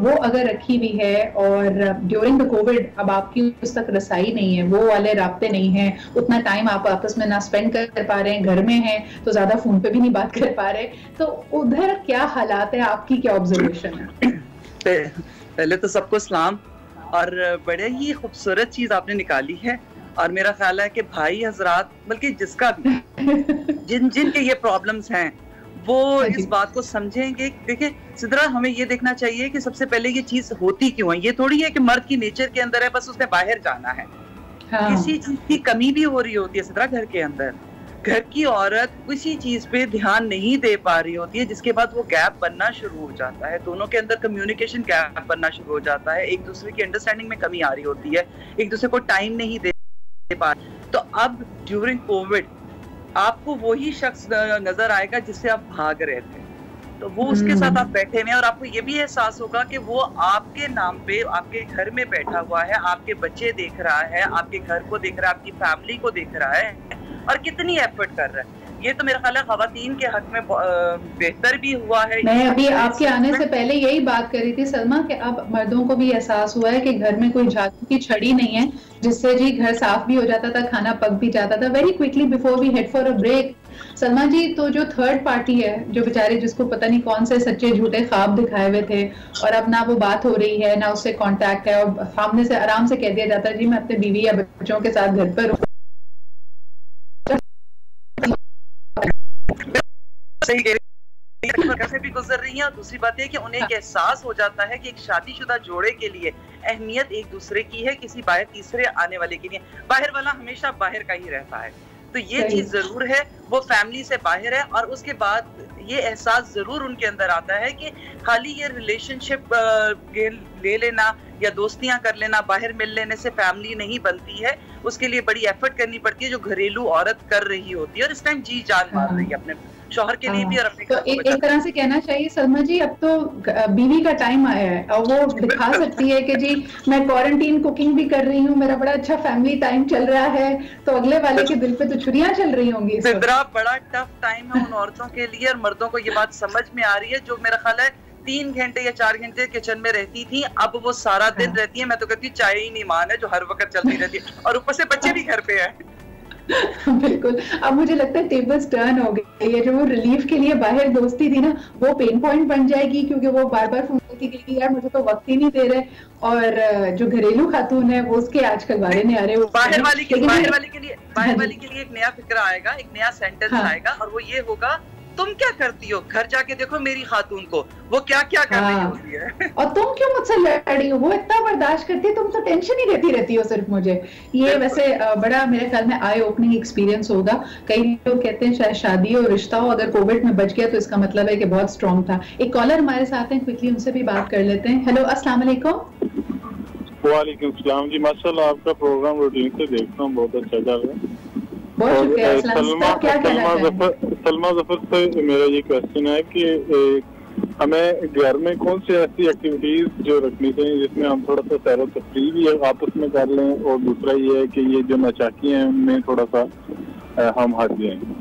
वो अगर रखी हुई है और ड्यूरिंग द कोविड अब आपकी उस तक रसाई नहीं है, वो वाले राब्ते नहीं है, उतना टाइम आप आपस में ना स्पेंड कर पा रहे हैं, घर में हैं तो ज्यादा फोन पे भी नहीं बात कर पा रहे, तो उधर क्या हालात है, आपकी क्या ऑब्जर्वेशन है? पहले तो सबको सलाम, और बड़े ही खूबसूरत चीज आपने निकाली है, और मेरा ख्याल है कि भाई हजरात, बल्कि जिसका भी जिन के ये प्रॉब्लम्स हैं वो इस बात को समझेंगे। देखिए सिद्रा, हमें ये देखना चाहिए कि सबसे पहले ये चीज होती क्यों है। ये थोड़ी है कि मर्द की नेचर के अंदर है बस उसने बाहर जाना है। हाँ। किसी चीज की कमी भी हो रही होती है सिद्रा घर के अंदर, घर की औरत किसी चीज पे ध्यान नहीं दे पा रही होती है, जिसके बाद वो गैप बनना शुरू हो जाता है, दोनों के अंदर कम्युनिकेशन गैप बनना शुरू हो जाता है, एक दूसरे की अंडरस्टैंडिंग में कमी आ रही होती है, एक दूसरे को टाइम नहीं दे पा रहे। तो अब ड्यूरिंग कोविड आपको वही शख्स नजर आएगा जिससे आप भाग रहे थे, तो वो उसके साथ आप बैठे हुए हैं, और आपको ये भी एहसास होगा कि वो आपके नाम पे आपके घर में बैठा हुआ है, आपके बच्चे देख रहा है, आपके घर को देख रहा है, आपकी फैमिली को देख रहा है, और कितनी एफर्ट कर रहा है। ये तो मेरा ख्याल है खवातीन के हक में बेहतर भी हुआ है। मैं अभी आपके आने से पहले यही बात कर रही थी सलमा कि अब मर्दों को भी एहसास हुआ है कि घर में कोई जादू की छड़ी नहीं है जिससे जी घर साफ भी हो जाता था, खाना पक भी जाता था very quickly before we head for a break. Salma ji, तो जो थर्ड पार्टी है, जो बेचारे जिसको पता नहीं कौन से सच्चे झूठे ख्वाब दिखाए हुए थे और अब ना वो बात हो रही है ना उससे कांटेक्ट है, और सामने से आराम से कह दिया जाता है जी मैं अपने बीवी या बच्चों के साथ घर पर सही कह रही भी गुजर रही है। और दूसरी बात है कि उन्हें एक एहसास हो जाता है कि एक शादीशुदा जोड़े के लिए अहमियत एक दूसरे की है, किसी बाहर तीसरे आने वाले की नहीं। बाहर वाला हमेशा बाहर का ही रहता है, तो ये चीज जरूर है, वो फैमिली से बाहर है। और उसके बाद ये एहसास जरूर उनके अंदर आता है कि खाली ये रिलेशनशिप ले लेना या दोस्तियां कर लेना, बाहर मिल लेने से फैमिली नहीं बनती है, उसके लिए बड़ी एफर्ट करनी पड़ती है जो घरेलू औरत कर रही होती है, और इस टाइम जी जान मार रही है अपने शौहर के लिए भी और अपने। तो एक तरह से कहना चाहिए सलमा जी, अब तो बीवी का टाइम आया है और वो दिखा सकती है कि जी मैं क्वारंटीन कुकिंग भी कर रही हूँ, मेरा बड़ा अच्छा फैमिली टाइम चल रहा है, तो अगले वाले के दिल पे तो छुरियां चल रही होंगी। बड़ा टफ टाइम है उन औरतों के लिए, और मर्दों को ये बात समझ में आ रही है, जो मेरा ख्याल है 3 घंटे या 4 घंटे किचन में रहती थी, अब वो सारा दिन रहती है। मैं तो कहती हूँ चाय ही नहीं मान है जो हर वक्त चलती रहती है, और ऊपर से बच्चे भी घर पे हैं। बिल्कुल, अब मुझे लगता है टेबल्स टर्न हो गई है, जो वो रिलीफ के लिए बाहर दोस्ती थी ना वो पेन पॉइंट बन जाएगी, क्योंकि वो बार बार फोन करती कि यार मुझे तो वक्त ही नहीं दे रहे, और जो घरेलू खातून है वो उसके आजकल बारे में आ रहे हैं। बाहर वाली के लिए एक नया फिक्र आएगा, एक नया सेंटेंस आएगा, और वो ये होगा तुम क्या करती हो, घर जाके देखो मेरी खातून को, वो क्या क्या कर रही होती है। और तुम क्यों मुझसे लड़ रही हो, वो इतना बर्दाश्त करती है, तुम तो टेंशन ही देती रहती हो सिर्फ मुझे। ये वैसे बड़ा मेरे ख्याल में आई ओपनिंग एक्सपीरियंस होगा। कई लोग कहते हैं शायद शादी और रिश्ता हो अगर कोविड में बच गया तो इसका मतलब है कि बहुत स्ट्रॉन्ग था। एक कॉलर हमारे साथ हैं, क्विकली उनसे भी बात कर लेते हैं। हेलो, अस्सलाम वालेकुम। वालेकुम सलाम जी, माशाल्लाह आपका प्रोग्राम रूटीन से देखता हूँ, बहुत अच्छा चल रहा है। बहुत शुक्रिया। सलमा जफर से मेरा ये क्वेश्चन है कि हमें घर में कौन सी ऐसी एक्टिविटीज जो रखनी चाहिए जिसमें हम थोड़ा सा सैर व तफरीह भी आपस में कर लें, और दूसरा ये है कि ये जो नचाकी हैं उनमें थोड़ा सा हम हाथ दें।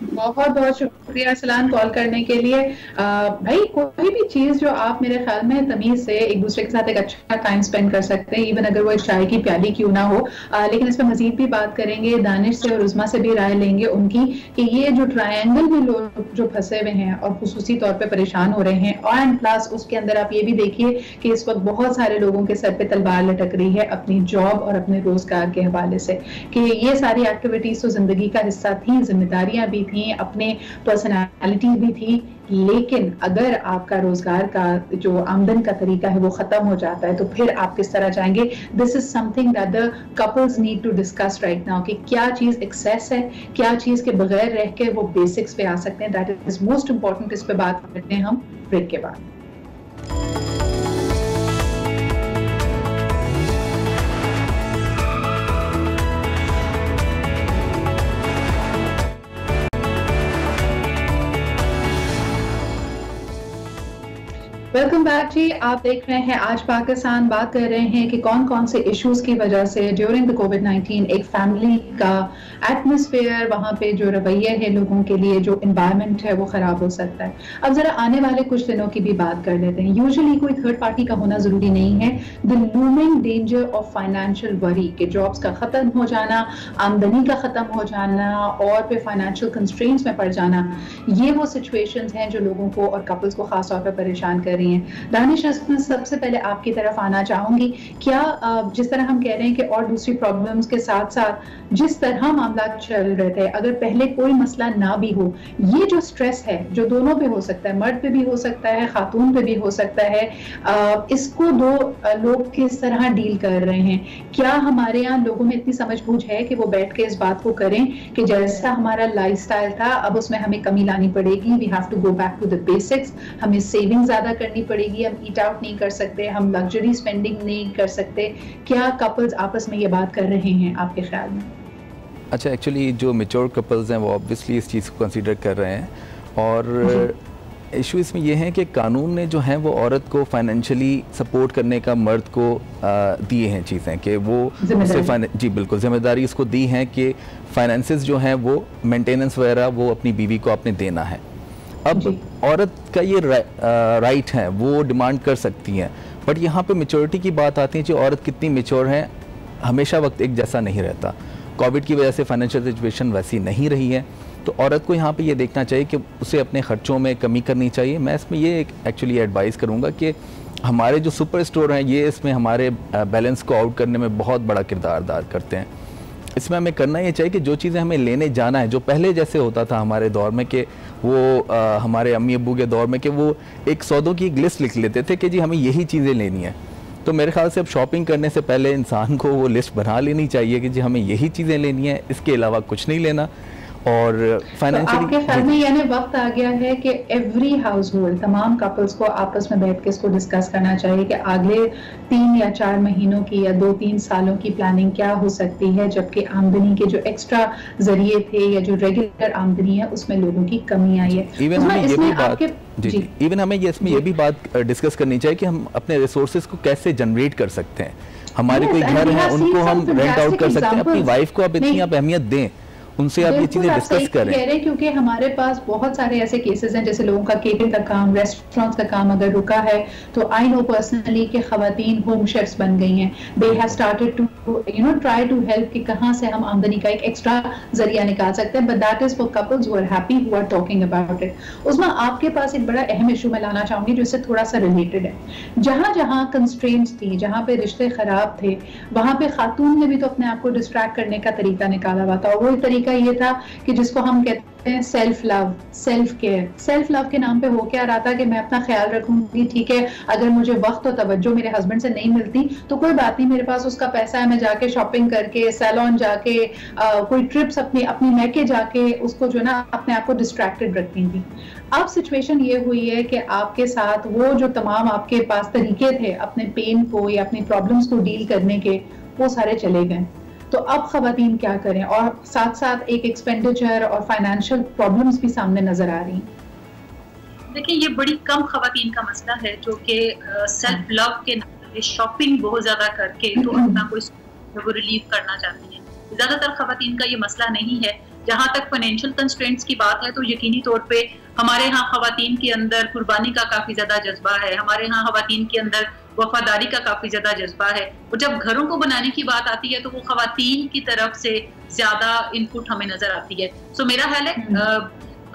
बहुत बहुत शुक्रिया सलाम कॉल करने के लिए। भाई कोई भी चीज जो आप मेरे ख्याल में तमीज से एक दूसरे के साथ एक अच्छा टाइम स्पेंड कर सकते हैं, इवन अगर वो एक चाय की प्याली क्यों ना हो। लेकिन इस पर मजीद भी बात करेंगे, दानिश से और उज़मा से भी राय लेंगे उनकी कि ये जो ट्रायंगल में लोग जो फंसे हुए हैं और खुसूसी तौर पे परेशान हो रहे हैं, और एंड प्लस उसके अंदर आप ये भी देखिए कि इस वक्त बहुत सारे लोगों के सर पे तलवार लटक रही है अपनी जॉब और अपने रोजगार के हवाले से, कि ये सारी एक्टिविटीज तो जिंदगी का हिस्सा थी, जिम्मेदारियां भी थी, अपने पर्सनालिटी भी थी। लेकिन अगर आपका रोजगार का जो आमदन का तरीका है वो खत्म हो जाता है तो फिर आप किस तरह जाएंगे। This is something that the couples need to discuss right now, कि क्या चीज एक्सेस है, क्या चीज के बगैर रह के वो बेसिक्स पे आ सकते हैं। That is most important. इस पे बात करते हैं हम ब्रेक के बाद। वेलकम बैक जी, आप देख रहे हैं आज पाकिस्तान। बात कर रहे हैं कि कौन कौन से इश्यूज की वजह से ड्यूरिंग द कोविड-19 एक फैमिली का एटमॉस्फेयर, वहां पे जो रवैया है लोगों के लिए, जो एनवायरनमेंट है वो खराब हो सकता है। अब जरा आने वाले कुछ दिनों की भी बात कर लेते हैं। यूजुअली कोई थर्ड पार्टी का होना जरूरी नहीं है। The looming danger of financial worry, के जॉब्स का खत्म हो जाना, आमदनी का खत्म हो जाना और फिर फाइनेंशियल कंस्ट्रेंट्स में पड़ जाना, ये वो सिचुएशंस हैं जो लोगों को और कपल्स को खास तौर पर परेशान कर रही हैं। दानिश, सबसे पहले आपकी तरफ आना चाहूंगी। क्या जिस तरह हम कह रहे हैं कि और दूसरी प्रॉब्लम्स के साथ साथ जिस तरह मामला चल रहे थे, अगर पहले कोई मसला ना भी हो, ये जो स्ट्रेस है जो दोनों पे हो सकता है, मर्द पे भी हो सकता है, खातून पे भी हो सकता है, इसको दो लोग किस तरह डील कर रहे हैं? क्या हमारे यहाँ लोगों में इतनी समझबूझ है कि वो बैठ के इस बात को करें कि जैसा हमारा लाइफस्टाइल था अब उसमें हमें कमी लानी पड़ेगी, we have to go back to the basics, हमें सेविंग ज्यादा करनी पड़ेगी, हम ईट आउट नहीं कर सकते, हम लग्जरी स्पेंडिंग नहीं कर सकते? क्या कपल्स आपस में ये बात कर रहे हैं आपके ख्याल में? अच्छा, एक्चुअली जो मेच्योर कपल्स हैं वो ऑब्वियसली इस चीज़ को कंसीडर कर रहे हैं, और इशू इसमें ये है कि कानून ने जो है वो औरत को फाइनेंशियली सपोर्ट करने का मर्द को दिए हैं चीज़ें, कि वो जी बिल्कुल जिम्मेदारी इसको दी है कि फाइनेंसेस जो हैं वो मेंटेनेंस वगैरह वो अपनी बीवी को आपने देना है। अब औरत का ये राइट है, वो डिमांड कर सकती हैं, बट यहाँ पे मेच्योरिटी की बात आती है। जो औरत कितनी मेच्योर है, हमेशा वक्त एक जैसा नहीं रहता। कोविड की वजह से फाइनेंशियल सिचुएशन वैसी नहीं रही है, तो औरत को यहाँ पे ये देखना चाहिए कि उसे अपने खर्चों में कमी करनी चाहिए। मैं इसमें ये एक्चुअली एडवाइस करूँगा कि हमारे जो सुपर स्टोर हैं ये इसमें हमारे बैलेंस को आउट करने में बहुत बड़ा किरदार अदा करते हैं। इसमें हमें करना ये चाहिए कि जो चीज़ें हमें लेने जाना है, जो पहले जैसे होता था हमारे दौर में कि वो हमारे अम्मी अब्बू के दौर में कि वो एक सौदों की एक लिस्ट लिख लेते थे कि जी हमें यही चीज़ें लेनी है, तो मेरे ख्याल से अब शॉपिंग करने से पहले इंसान को वो लिस्ट बना लेनी चाहिए कि जी हमें यही चीज़ें लेनी है, इसके अलावा कुछ नहीं लेना। और फाइनेंशियली आपके ख्याल में यानी वक्त आ गया है कि एवरी हाउस होल्ड, तमाम कपल्स को आपस में बैठ के इसको डिस्कस करना चाहिए कि अगले 3 या 4 महीनों की या 2-3 सालों की प्लानिंग क्या हो सकती है, जबकि आमदनी के जो एक्स्ट्रा जरिए थे या जो रेगुलर आमदनी है उसमें लोगों की कमी आई है। इवन हमें ये इसमें ये भी बात डिस्कस करनी चाहिए कि हम अपने रिसोर्सेज को कैसे जनरेट कर सकते हैं। हमारे कोई घर है उनको हम रेंट आउट कर सकते हैं, अपनी वाइफ को आप इतनी आप अहमियत दें, उनसे आप ये चीजें डिस्कस करें। कह रहे हैं क्योंकि हमारे पास बहुत सारे ऐसे केसेस हैं, जैसे लोगों का केटरिंग का काम, रेस्टोरेंट्स का काम अगर रुका है, तो आई नो पर्सनली कि खवातीन होम शेफ्स बन गई हैं। They have started to try to help कि कहां से हम आमदनी का एक एक्स्ट्रा जरिया निकाल सकते हैं, but that is for couples who are happy, who are talking about it. उसमें आपके पास एक बड़ा अहम इशू मैं लाना चाहूंगी जो इससे थोड़ा सा रिलेटेड है। जहां जहां कंस्ट्रेंट्स थी, जहां पे रिश्ते खराब थे, वहां पे खातून ने भी तो अपने आप को डिस्ट्रैक्ट करने का तरीका निकाला हुआ था, और वो तरीका ये था कि जिसको हम कहते हैं self love, self care. Self love के नाम पे हो क्या रहा था कि मैं अपना ख्याल रखूंगी, ठीक है, अगर मुझे वक्त और तवज्जो मेरे हस्बैंड से नहीं मिलती तो कोई बात नहीं, मेरे पास उसका पैसा है, मैं जाके शॉपिंग करके, सैलून जाके, कोई ट्रिप्स अपनी मैके जाके उसको जो ना अपने आप को डिस्ट्रैक्टेड रखती थी। अब सिचुएशन ये हुई है कि आपके साथ वो जो तमाम आपके पास तरीके थे अपने पेन को या अपनी प्रॉब्लम्स को डील करने के, वो सारे चले गए। तो अब खवातीन क्या करें, और साथ साथ एक एक्सपेंडिचर और फाइनेंशियल प्रॉब्लम्स भी सामने नजर आ रही हैं। देखिए, ये बड़ी कम खवातीन का मसला है जो कि सेल्फ लव के नाम पे शॉपिंग बहुत ज्यादा करके तो अपना कोई वो रिलीव करना चाहती हैं। ज्यादातर खवातीन का ये मसला नहीं है। जहाँ तक फाइनेंशियल कंस्ट्रेंट्स की बात है तो यकीनी तौर पे हमारे यहाँ खवातीन के अंदर कुर्बानी का काफी ज्यादा जज्बा है, हमारे यहाँ खवातीन के अंदर वफादारी का काफी ज्यादा जज्बा है। और जब घरों को बनाने की बात आती है तो वो खवातीन की तरफ से ज्यादा इनपुट हमें नजर आती है। सो मेरा ख्याल है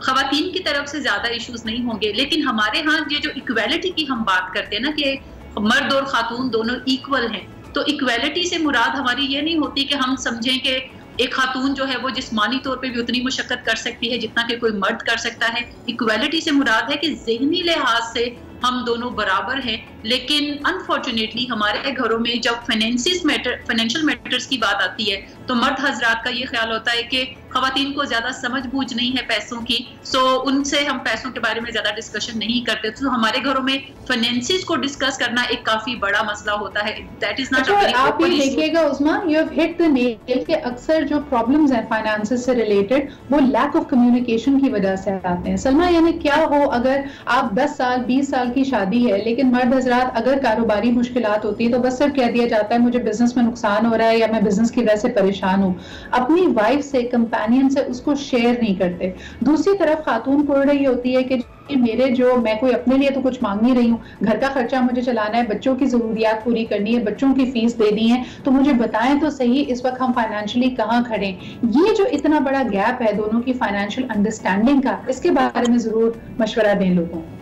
खवातीन की तरफ से ज्यादा इश्यूज नहीं होंगे, लेकिन हमारे यहाँ ये जो इक्वालिटी की हम बात करते हैं ना कि मर्द और खातून दोनों इक्वल हैं, तो इक्वालिटी से मुराद हमारी ये नहीं होती कि हम समझें कि एक खातून जो है वो जिस्मानी तौर पे भी उतनी मुशक्कत कर सकती है जितना कि कोई मर्द कर सकता है। इक्वालिटी से मुराद है कि ज़हनी लिहाज से हम दोनों बराबर हैं, लेकिन अनफॉर्चुनेटली हमारे घरों में जब फाइनेंशियल मैटर्स की बात आती है तो मर्द हजरात का ये ख्याल होता है कि खवातीन को ज्यादा समझ बूझ नहीं है पैसों की, सो उनसे हम पैसों के बारे में ज्यादा डिस्कशन नहीं करते। तो हमारे घरों में फाइनेंसिस को डिस्कस करना एक काफी बड़ा मसला होता है। दैट इज नॉट आप ये देखिएगा Usma, you have hit the nail के अक्सर जो प्रॉब्लम्स हैं फाइनेंसेस से रिलेटेड वो लैक ऑफ कम्युनिकेशन की वजह से आते हैं। सलमा, यानी क्या हो अगर आप 10 साल 20 साल की शादी है लेकिन मर्द हजरात अगर कारोबारी मुश्किलात होती है तो बस सिर्फ कह दिया जाता है मुझे बिजनेस में नुकसान हो रहा है या मैं बिजनेस की वजह से परेशान हूँ, अपनी वाइफ से कंपेनियन से उसको शेयर नहीं करते। दूसरी तरफ खातून पड़ रही होती है कि मेरे जो मैं कोई अपने लिए तो कुछ मांग नहीं रही हूँ, घर का खर्चा मुझे चलाना है, बच्चों की जरूरियात पूरी करनी है, बच्चों की फीस देनी है, तो मुझे बताएं तो सही इस वक्त हम फाइनेंशियली कहाँ खड़े। ये जो इतना बड़ा गैप है दोनों की फाइनेंशियल अंडरस्टैंडिंग का, इसके बारे में जरूर मशवरा दें लोगों को।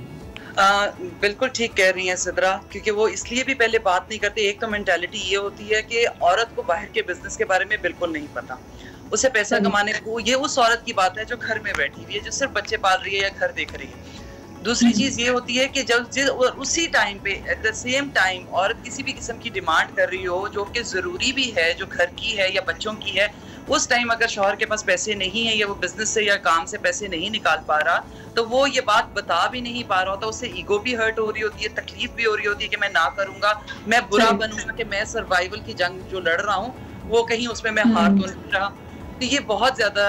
बिल्कुल ठीक कह रही हैं सिद्रा, क्योंकि वो इसलिए भी पहले बात नहीं करते। एक तो मेंटालिटी ये होती है कि औरत को बाहर के बिजनेस के बारे में बिल्कुल नहीं पता, उसे पैसा कमाने को, ये उस औरत की बात है जो घर में बैठी हुई है, जो सिर्फ बच्चे पाल रही है या घर देख रही है। दूसरी चीज ये होती है कि जब उसी टाइम पे एट द सेम टाइम औरत किसी भी किस्म की डिमांड कर रही हो जो कि जरूरी भी है, जो घर की है या बच्चों की है, उस टाइम अगर शौहर के पास पैसे नहीं है या वो बिजनेस से या काम से पैसे नहीं निकाल पा रहा तो वो ये बात बता भी नहीं पा रहा होता, उससे ईगो भी हर्ट हो रही होती है, तकलीफ भी हो रही होती है कि मैं ना करूंगा, मैं बुरा बनूंगा, कि मैं सर्वाइवल की जंग जो लड़ रहा हूँ वो कहीं उसमें मैं हार तो नहीं रहा। तो ये बहुत ज्यादा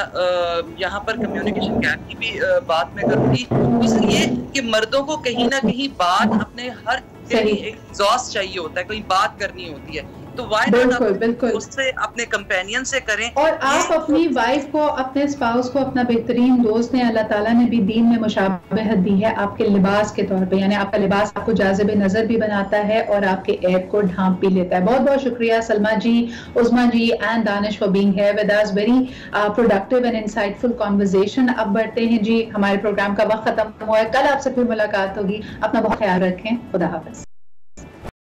यहाँ पर कम्युनिकेशन गैप की भी बात मैं करूंगी। इसलिए कि मर्दों को कहीं ना कहीं बात अपने हर एग्जॉस्ट चाहिए होता है, कोई बात करनी होती है, तो वाई नॉट उससे अपने कंपेनियन से करें। और आप अपनी वाइफ को, अपने स्पाउस को अपना बेहतरीन दोस्त हैं। अल्लाह ताला ने भी दीन में मुशाबहत दी है आपके लिबास के तौर पे, यानी आपका लिबास आपको जाज़िब नजर भी बनाता है और आपके ऐब को ढांप भी लेता है। बहुत बहुत शुक्रिया Salma ji, Usma ji and Danish for being here with us. Very productive and insightful conversation. अब बढ़ते हैं जी, हमारे प्रोग्राम का वक्त खत्म हुआ है, कल आपसे फिर मुलाकात होगी। अपना बहुत ख्याल रखें, खुदा हाफिज।